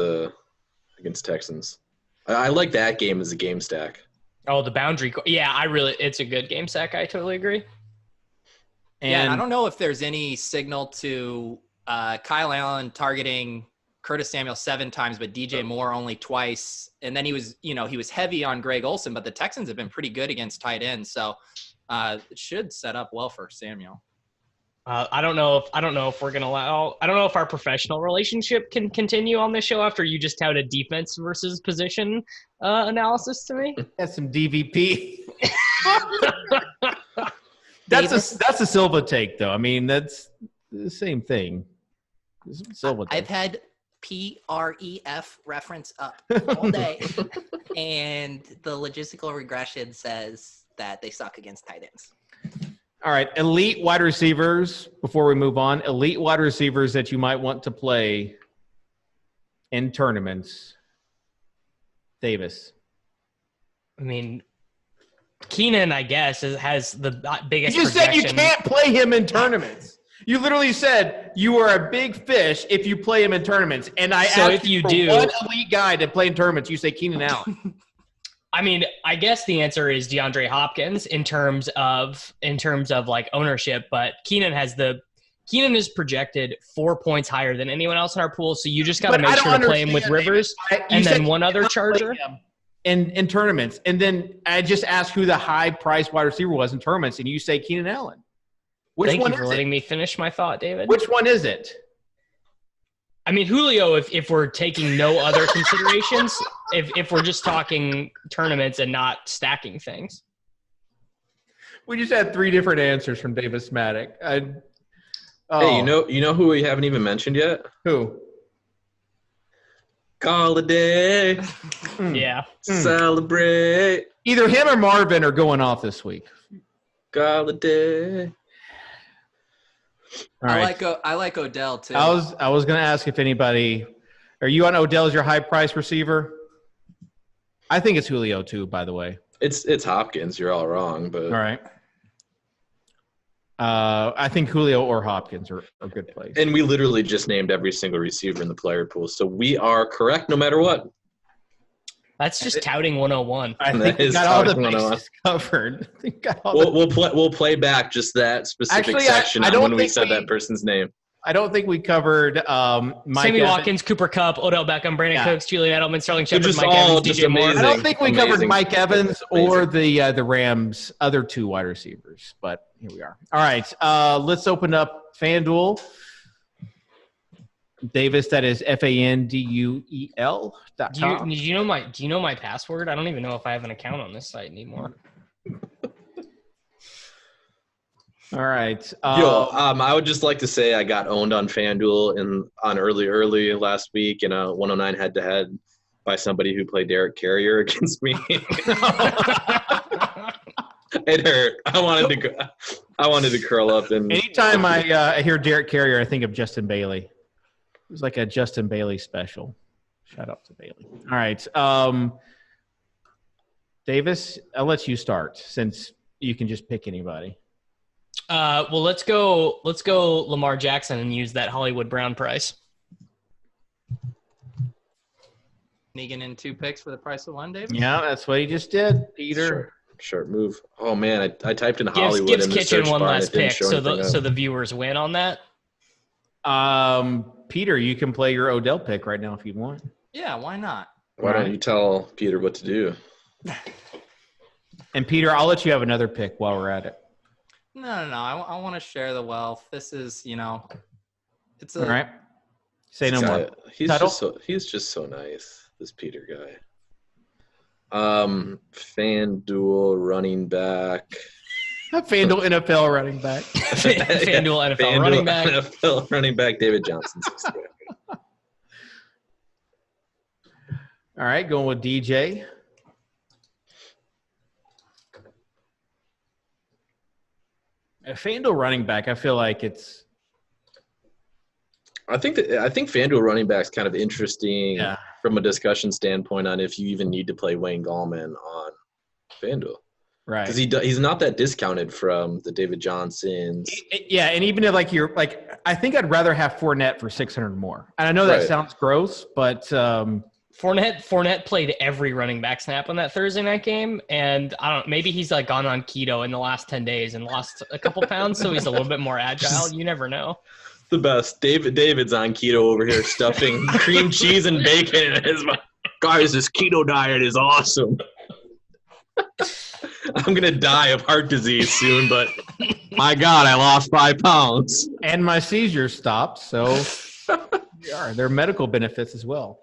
Texans. I like that game as a game stack. Oh, the boundary. Yeah, it's a good game stack. I totally agree. And I don't know if there's any signal to Kyle Allen targeting Curtis Samuel 7 times, but DJ Moore only twice. And then he was heavy on Greg Olsen, but the Texans have been pretty good against tight ends. So it should set up well for Samuel. I don't know if we're going to allow – I don't know if our professional relationship can continue on this show after you just touted defense versus position analysis to me. That's some DVP. That's a Silva take, though. I mean, that's the same thing. Silva take. I've had PREF reference up all day, and the logistical regression says that they suck against tight ends. All right, elite wide receivers, before we move on, elite wide receivers that you might want to play in tournaments. Davis. I mean, Keenan, I guess, has the biggest You said you projection. can't play him in tournaments. You literally said you are a big fish if you play him in tournaments. And I So asked if you for do- one elite guy to play in tournaments. You say Keenan Allen. I mean, I guess the answer is DeAndre Hopkins in terms of like ownership, but Keenan is projected 4 points higher than anyone else in our pool. So you just got to But make I sure don't to play him with understand, Rivers David. You and said then you one other cannot play Charger. him in tournaments. And then I just asked who the high-priced wide receiver was in tournaments, and you say Keenan Allen. Which Thank one you for is letting it? me finish my thought, David. Which one is it? I mean, Julio, if we're taking no other considerations, if we're just talking tournaments and not stacking things. We just had 3 different answers from Davis Mattek. Hey, you know who we haven't even mentioned yet? Who? Galladay. Yeah. Celebrate. Either him or Marvin are going off this week. Galladay. All right. I like Odell too. I was going to ask if anybody – are you on Odell as your high-price receiver? I think it's Julio too, by the way. It's Hopkins. You're all wrong, but All right. I think Julio or Hopkins are good plays. and we literally just named every single receiver in the player pool, so we are correct no matter what. That's just touting 101. I That think we is got all the talking about bases covered. I think we got all the- We'll play back just that specific Actually, section I on don't when we think said we- that person's name. I don't think we covered Mike Sammy Evans. Watkins, Cooper Kupp, Odell Beckham, Brandon Yeah. Cooks, Julian Edelman, Sterling They're Shepard, just Mike all Evans, just DJ Moore. amazing. I don't think we covered Amazing. Mike Evans Amazing. or the Rams' other 2 wide receivers, but here we are. All right, let's open up FanDuel. Davis, that is FanDuel.com. Do you know my password? I don't even know if I have an account on this site anymore. All right. I would just like to say I got owned on FanDuel on early last week in a 109 head-to-head by somebody who played Derek Carrier against me. It hurt. I wanted to curl up and. Anytime I hear Derek Carrier, I think of Justin Bailey. It was like a Justin Bailey special. Shout out to Bailey. All right. Davis, I'll let you start since you can just pick anybody. Well, let's go Lamar Jackson and use that Hollywood Brown price. Negan in 2 picks for the price of 1, David? Yeah, that's what he just did, Peter. Sure, move. Oh man, I typed in Hollywood Gives in the Kitchen search one bar and last it didn't pick, show anything so up. the viewers win on that. Peter, you can play your Odell pick right now if you want. Yeah, why not? Why don't you tell Peter what to do? And Peter, I'll let you have another pick while we're at it. No. I want to share the wealth. This is, it's a All right. Say no more. He's Tuttle? just so nice, this Peter guy. FanDuel running back. FanDuel NFL running back. FanDuel NFL running back. NFL running back David Johnson. All right, going with DJ. A FanDuel running back, I feel like it's I think FanDuel running back's kind of interesting from a discussion standpoint on if you even need to play Wayne Gallman on FanDuel. right. Because he's not that discounted from the David Johnsons. Yeah, and even if I think I'd rather have Fournette for 600 more. And I know that Right. sounds gross, but Fournette played every running back snap on that Thursday night game, and I don't. Maybe he's like gone on keto in the last 10 days and lost a couple pounds, so he's a little bit more agile. You never know. The best. David's on keto over here, stuffing cream cheese and bacon in his mouth. Guys, this keto diet is awesome. I'm gonna die of heart disease soon, but my God, I lost 5 pounds and my seizures stopped. So there are medical benefits as well.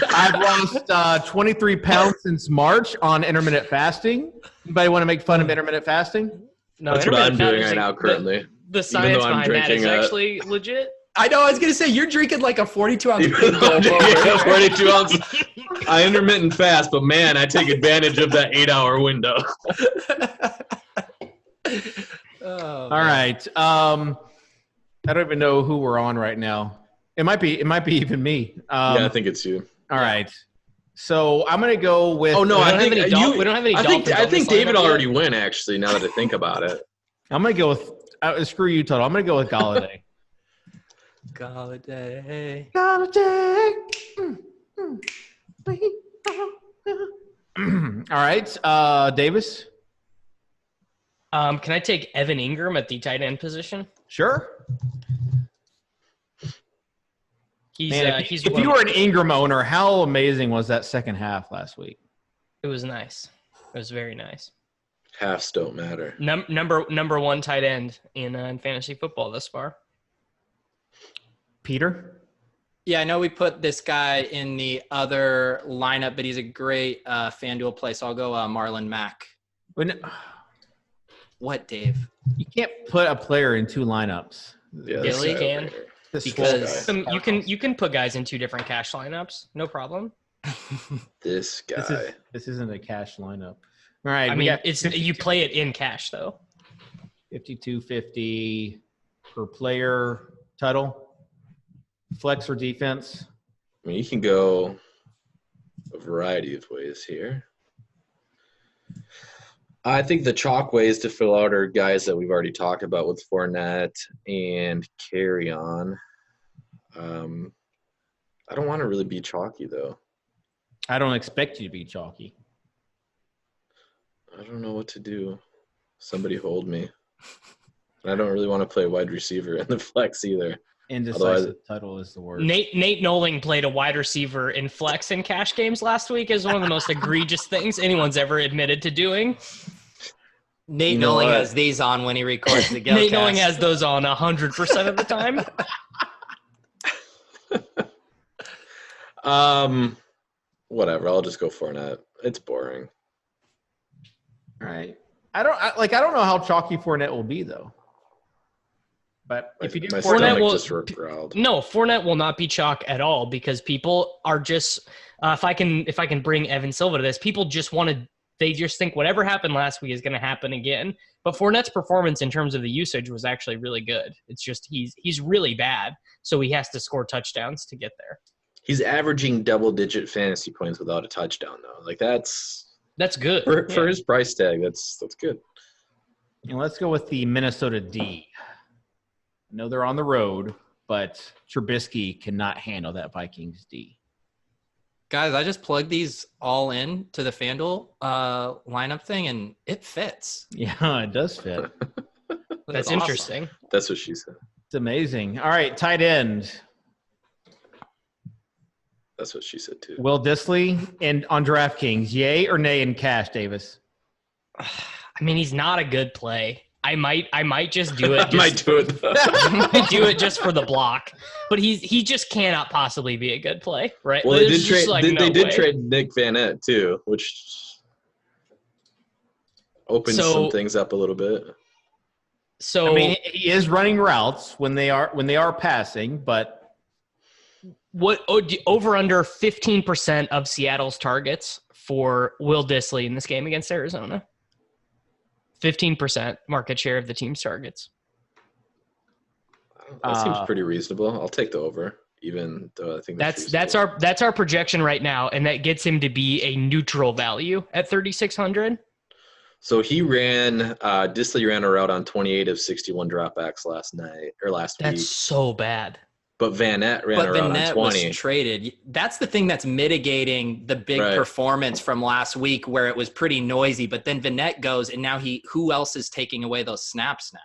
I've lost 23 pounds since March on intermittent fasting. Anybody want to make fun of intermittent fasting? No, that's what I'm doing right now currently. The science behind that is actually legit. I know. I was gonna say you're drinking like a 42-ounce. 42 ounce. I intermittent fast, but man, I take advantage of that 8-hour window. All right. I don't even know who we're on right now. It might be even me. Yeah, I think it's you. All right. So I'm gonna go with. Oh no, I think we don't have any. I think David already went. Actually, now that I think about it, I'm gonna go with. Screw you, Tuttle. I'm gonna go with Galladay. Galladay. All right, Davis. Can I take Evan Ingram at the tight end position? Sure. If you were an Ingram owner, how amazing was that second half last week? It was nice. It was very nice. Halves don't matter. Number one tight end in fantasy football thus far. Peter? Yeah, I know we put this guy in the other lineup, but he's a great FanDuel play, so I'll go Marlon Mack. What, Dave? You can't put a player in 2 lineups. Yeah, really can. Because you can put guys in 2 different cash lineups, no problem. This guy. This isn't a cash lineup. All right. I mean, you play it in cash though. 52.50 per player. Tuttle. Flex or defense? I mean, you can go a variety of ways here. I think the chalk ways to fill out are guys that we've already talked about with Fournette and Carry On. I don't want to really be chalky, though. I don't expect you to be chalky. I don't know what to do. Somebody hold me. I don't really want to play wide receiver in the flex either. Indecisive Tuttle is the word. Nate Nolan played a wide receiver in flex and cash games last week is one of the most egregious things anyone's ever admitted to doing. Nate Nolan has these on when he records the Gilcast. Nate Nolan has those on 100% of the time. Whatever. I'll just go Fournette. It's boring. All right. I don't know how chalky Fournette will be though. But if you do, Fournette will not be chalk at all because people are just. If I can bring Evan Silva to this, people just they just think whatever happened last week is going to happen again. But Fournette's performance in terms of the usage was actually really good. It's just he's really bad, so he has to score touchdowns to get there. He's averaging double-digit fantasy points without a touchdown, though. Like that's good for his price tag. That's good. And let's go with the Minnesota D. I know they're on the road, but Trubisky cannot handle that Vikings D. Guys, I just plugged these all in to the FanDuel lineup thing, and it fits. Yeah, it does fit. That's awesome. Interesting. That's what she said. It's amazing. All right, tight end. That's what she said, too. Will Dissly and on DraftKings, yay or nay in cash, Davis? I mean, he's not a good play. I might just do it. I might do it. I might do it just for the block. But he just cannot possibly be a good play, right? Well, they did trade Nick Vanette too, which opens some things up a little bit. So I mean, he is running routes when they are passing, but what over under 15% of Seattle's targets for Will Dissly in this game against Arizona? 15% market share of the team's targets. That seems pretty reasonable. I'll take the over, even though I think that's our projection right now, and that gets him to be a neutral value at 3,600. So he ran, Disley ran a route on 28 of 61 dropbacks last week. That's so bad. But Vanette ran a route on 20. Was traded. That's the thing that's mitigating the big performance from last week where it was pretty noisy. But then Vanette goes, and now who else is taking away those snaps now?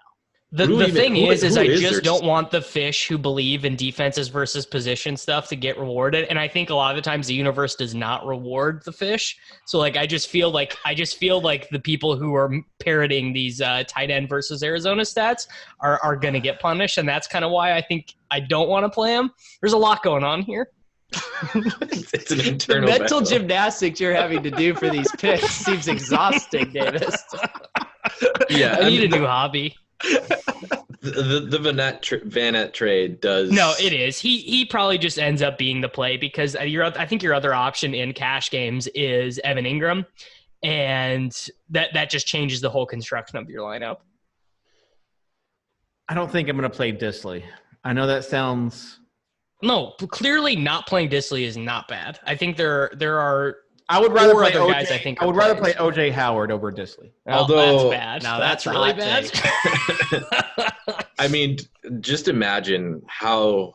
The thing is I just don't want the fish who believe in defenses versus position stuff to get rewarded. And I think a lot of the times the universe does not reward the fish. So like, I just feel like the people who are parroting these tight end versus Arizona stats are going to get punished. And that's kind of why I think I don't want to play them. There's a lot going on here. It's an internal the mental gymnastics you're having to do for these picks seems exhausting, Davis. Yeah. I need a new hobby. The Vanette trade does. No, it is. He probably just ends up being the play because I think your other option in cash games is Evan Ingram, and that just changes the whole construction of your lineup. I don't think I'm going to play Disley. I know that sounds. No, clearly not playing Disley is not bad. I think there are. I would rather play other OJ. guys. I think I would rather play OJ Howard over Disley. Although that's bad. No, that's that's a really hot bad. I mean, just imagine how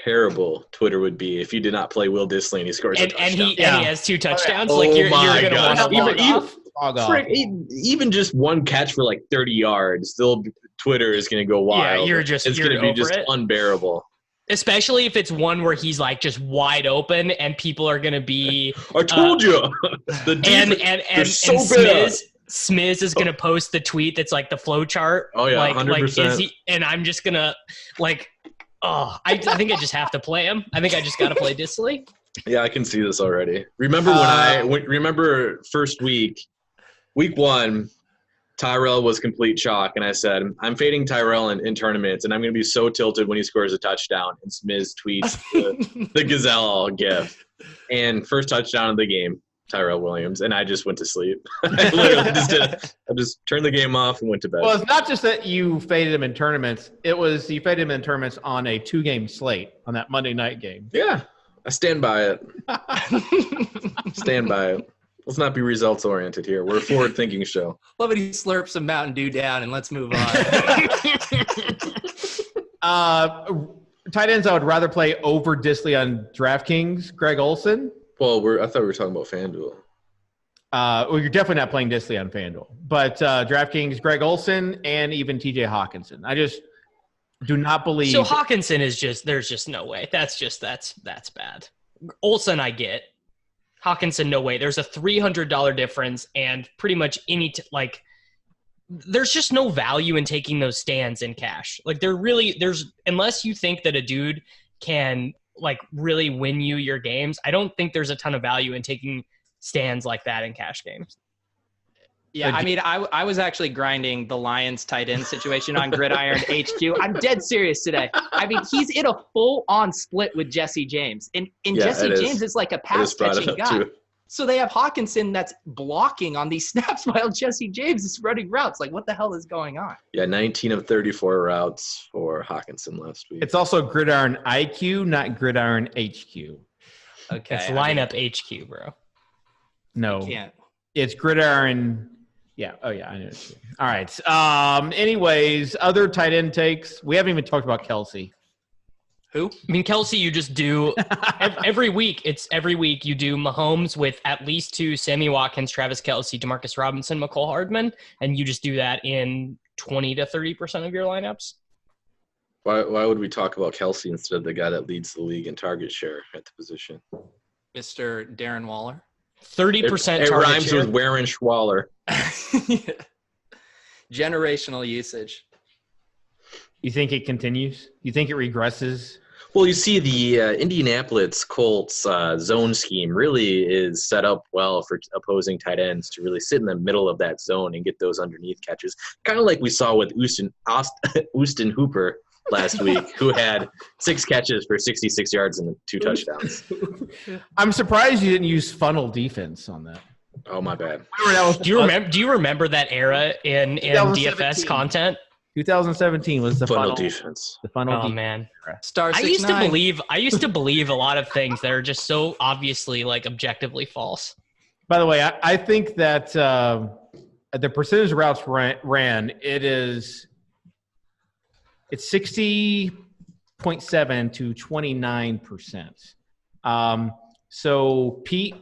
terrible Twitter would be if you did not play Will Disley and he scores a touchdown. And he has 2 touchdowns. Oh like you're my going to want gosh. to log off. Even just one catch for like 30 yards, still Twitter is going to go wild. Yeah, it's going to be just unbearable. Especially if it's one where he's like just wide open and people are going to be. I told you. The defense, and so bad. Smiz is going to post the tweet that's like the flow chart. Oh, yeah, like, 100%. And I'm just going to I think I just have to play him. I think I just got to play Disley. Yeah, I can see this already. Remember remember first week 1, Tyrell was complete chalk, and I said, I'm fading Tyrell in tournaments, and I'm going to be so tilted when he scores a touchdown. And Smiz tweets the Gazelle gif. And first touchdown of the game, Tyrell Williams, and I just went to sleep. I literally just did it. I just turned the game off and went to bed. Well, it's not just that you faded him in tournaments. It was you faded him in tournaments on a 2-game slate on that Monday night game. Yeah, I stand by it. Stand by it. Let's not be results-oriented here. We're a forward-thinking show. Love it. He slurps some Mountain Dew down, and let's move on. Tight ends, I would rather play over Disley on DraftKings. Greg Olsen. Well, I thought we were talking about FanDuel. Well, you're definitely not playing Disley on FanDuel. But DraftKings, Greg Olsen, and even TJ Hawkinson. I just do not believe. So Hawkinson is there's just no way. That's bad. Olsen, I get. Hawkinson, no way. There's a $300 difference, and pretty much there's just no value in taking those stands in cash. Like unless you think that a dude can really win you your games, I don't think there's a ton of value in taking stands like that in cash games. Yeah, I mean, I was actually grinding the Lions tight end situation on Gridiron HQ. I'm dead serious today. I mean, he's in a full-on split with Jesse James. And Jesse James is like a pass-catching guy. Too. So they have Hawkinson that's blocking on these snaps while Jesse James is running routes. Like, what the hell is going on? Yeah, 19 of 34 routes for Hawkinson last week. It's also Gridiron IQ, not Gridiron HQ. Okay. It's lineup HQ, bro. No. It's Gridiron... Yeah. Oh, yeah. I know. All right. Anyways, other tight end takes. We haven't even talked about Kelsey. Who? I mean, Kelsey, you just do every week. Every week you do Mahomes with at least 2, Sammy Watkins, Travis Kelsey, Demarcus Robinson, McCole Hardman, and you just do that in 20 to 30% of your lineups. Why would we talk about Kelsey instead of the guy that leads the league in target share at the position? Mr. Darren Waller. 30% it rhymes share. with Warren Schwaller. Generational usage. You think it continues? You think it regresses? Well, you see the Indianapolis Colts zone scheme really is set up well for opposing tight ends to really sit in the middle of that zone and get those underneath catches. Kind of like we saw with Austin Hooper last week, who had 6 catches for 66 yards and 2 touchdowns. I'm surprised you didn't use funnel defense on that. Oh, my bad. Do you remember that era in DFS content? 2017 was the funnel defense. The funnel defense. Oh man. Star 6'9". I used to believe a lot of things that are just so obviously objectively false. By the way, I think that the percentage routes ran, it's 60.7 to 29%. So Pete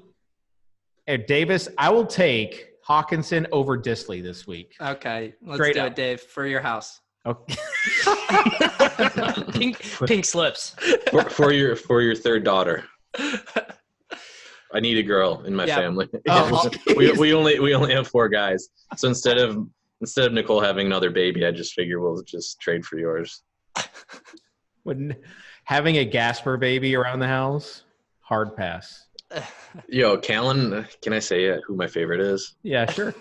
and Davis, I will take Hawkinson over Disley this week. Okay, let's Straight do up. it, Dave, for your house. Okay. pink slips. for your third daughter. I need a girl in my family. Oh, we only have 4 guys. So instead of Nicole having another baby, I just figure we'll just trade for yours. Having a Gasper baby around the house, hard pass. Yo, Callan, can I say who my favorite is? Yeah, sure.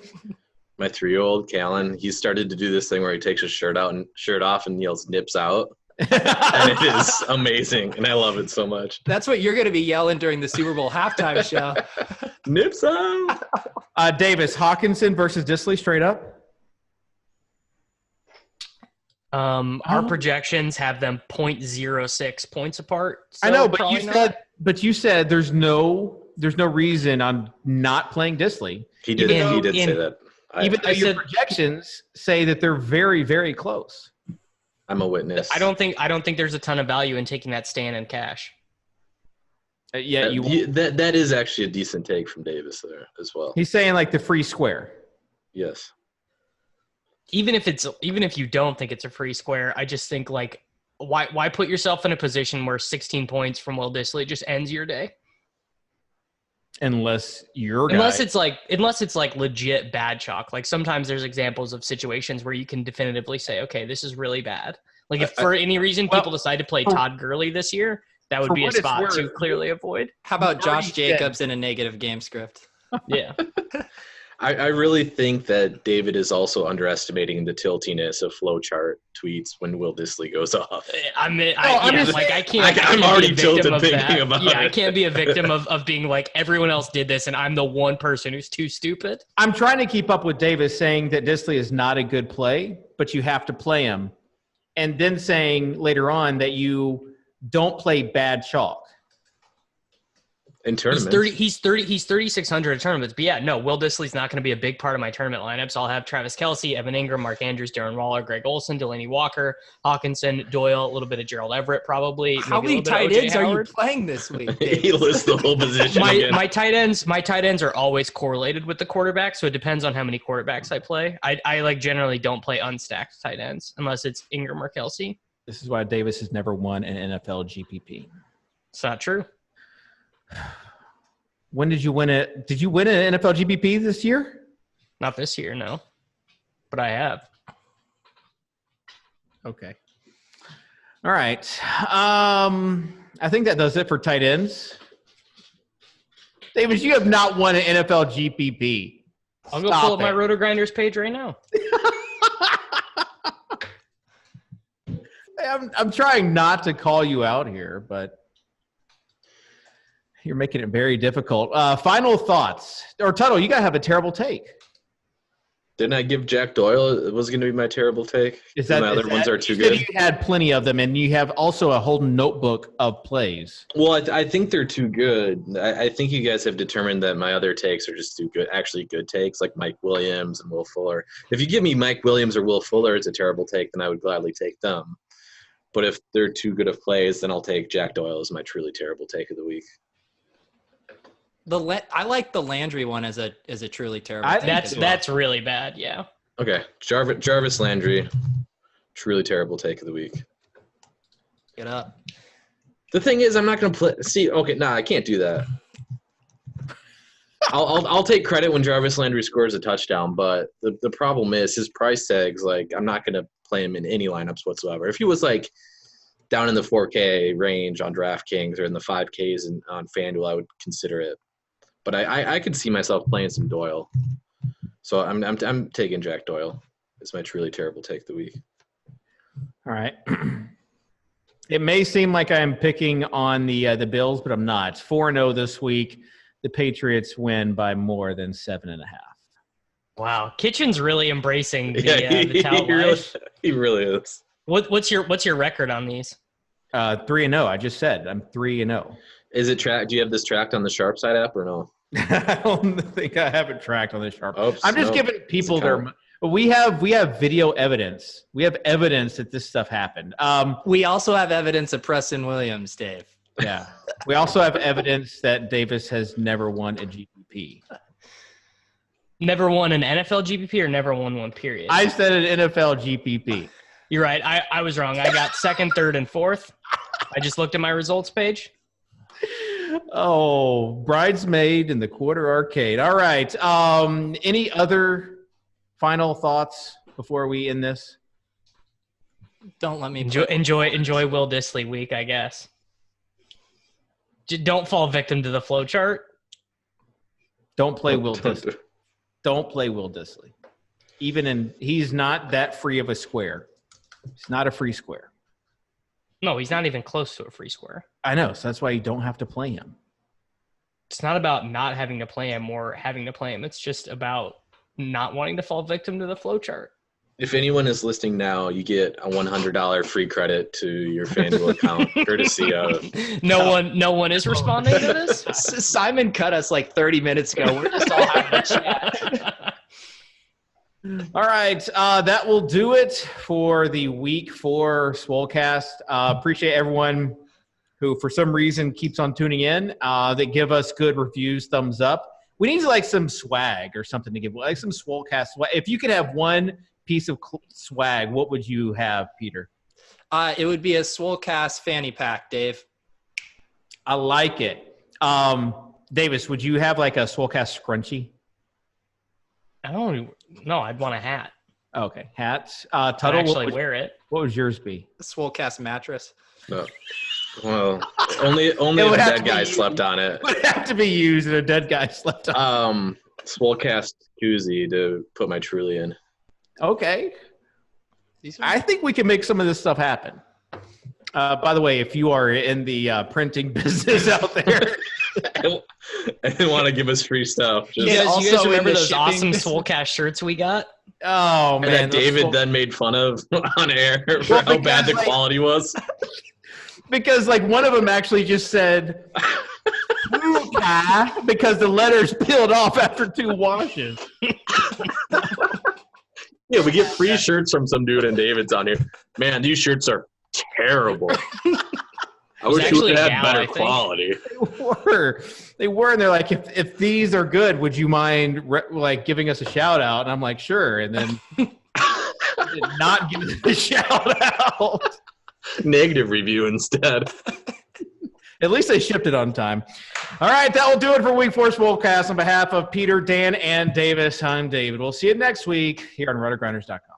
My 3-year-old Callan, he started to do this thing where he takes his shirt off and yells "nips out," and it is amazing, and I love it so much. That's what you're going to be yelling during the Super Bowl halftime show. Nips out. Davis, Hawkinson versus Disley, straight up. Our projections have them 0.06 points apart. So I know, but you said there's no reason I'm not playing Disley. He did say that. Even though your projections say that they're very, very close. I'm a witness. I don't think there's a ton of value in taking that stand in cash. That is actually a decent take from Davis there as well. He's saying like the free square. Yes. Even if you don't think it's a free square, I just think like why put yourself in a position where 16 points from Will Disley just ends your day? Unless it's like legit bad chalk. Like sometimes there's examples of situations where you can definitively say, okay, this is really bad. Like if for any reason people decide to play Todd Gurley this year, that would be a spot to clearly avoid. How about Josh Jacobs in a negative game script? Yeah. I really think that David is also underestimating the tiltiness of flowchart tweets when Will Disley goes off. I'm already tilted thinking about it. I can't be a victim of being like everyone else did this and I'm the one person who's too stupid. I'm trying to keep up with Davis saying that Disley is not a good play, but you have to play him. And then saying later on that you don't play bad chalk. In tournaments. He's 3,600 in tournaments. But yeah, no, Will Disley's not going to be a big part of my tournament lineups. I'll have Travis Kelce, Evan Ingram, Mark Andrews, Darren Waller, Greg Olsen, Delaney Walker, Hawkinson, Doyle, a little bit of Gerald Everett probably. How many tight ends are you playing this week? He lists the whole position. My tight ends are always correlated with the quarterback, so it depends on how many quarterbacks I play. I like generally don't play unstacked tight ends unless it's Ingram or Kelce. This is why Davis has never won an NFL GPP. It's not true. When did you win it? Did you win an NFL GPP this year? Not this year, no. But I have. Okay. All right. I think that does it for tight ends. Davis, you have not won an NFL GPP. I'll go pull up my RotoGrinders page right now. I'm trying not to call you out here, but you're making it very difficult. Final thoughts. Or Tuttle, you got to have a terrible take. Didn't I give Jack Doyle? It was going to be my terrible take. My other ones are too good. You had plenty of them, and you have also a whole notebook of plays. Well, I think they're too good. I think you guys have determined that my other takes are just too good, actually good takes, like Mike Williams and Will Fuller. If you give me Mike Williams or Will Fuller as a terrible take, then I would gladly take them. But if they're too good of plays, then I'll take Jack Doyle as my truly terrible take of the week. I like the Landry one as a truly terrible. That's really bad. Yeah. Okay, Jarvis Landry, truly terrible take of the week. Get up. The thing is, I'm not going to play. See, okay, nah, I can't do that. I'll take credit when Jarvis Landry scores a touchdown, but the problem is his price tags. Like, I'm not going to play him in any lineups whatsoever. If he was like down in the 4K range on DraftKings or in the 5Ks on FanDuel, I would consider it. But I could see myself playing some Doyle. So I'm taking Jack Doyle. It's my truly terrible take of the week. All right. It may seem like I'm picking on the Bills, but I'm not. It's 4-0 this week. The Patriots win by more than 7.5. Wow, Kitchen's really embracing the tout life. He really is. What's your record on these? 3-0. I just said I'm 3-0. Is it tracked? Do you have this tracked on the Sharp Side app or no? I don't think I have it tracked on this sharp. Oops, I'm just no. giving people their. We have video evidence. We have evidence that this stuff happened. We also have evidence of Preston Williams, Dave. Yeah. We also have evidence that Davis has never won a GPP. Never won an NFL GPP or never won one, period? I said an NFL GPP. You're right. I was wrong. I got second, third, and fourth. I just looked at my results page. Oh, bridesmaid in the quarter arcade. All right. Any other final thoughts before we end this? Don't let me enjoy Will Dissly week, I guess. Don't fall victim to the flow chart. Don't play Will Dissly. Don't play Will Dissly. He's not that free of a square. He's not a free square. No, he's not even close to a free square. I know, so that's why you don't have to play him. It's not about not having to play him or having to play him. It's just about not wanting to fall victim to the flow chart. If anyone is listening now, you get a $100 free credit to your FanDuel account, courtesy of. No one is responding to this. Simon cut us like 30 minutes ago. We're just all having a chat. All right, that will do it for the Week 4 Swolecast. Appreciate everyone who, for some reason, keeps on tuning in. That give us good reviews, thumbs up. We need like some swag or something to give, like some Swolecast swag. If you could have one piece of swag, what would you have, Peter? It would be a Swolecast fanny pack, Dave. I like it. Davis, would you have like a Swolecast scrunchie? I don't know. I'd want a hat. Okay, hats. I'd Tuttle, actually wear it. What would yours be? A Swolecast mattress. No. Well, only if a dead guy slept on it. It would have to be used and a dead guy slept on it. Swolecast koozie to put my Truly in. Okay. I think we can make some of this stuff happen. By the way, if you are in the printing business out there. I didn't want to give us free stuff. You guys remember those awesome Swolecast shirts we got? Oh, man. And that David then made fun of on air for how bad the quality was. Because, like, one of them actually just said, because the letters peeled off after 2 washes. Yeah, we get free shirts from some dude and David's on here. Man, these shirts are terrible. I wish we could have better quality. They were, and they're like, if these are good, would you mind like giving us a shout out? And I'm like, sure. And then did not give us a shout out. Negative review instead. At least they shipped it on time. All right, that will do it for Week 4 Swolecast. On behalf of Peter, Dan, and Davis, I'm David. We'll see you next week here on RotoGrinders.com.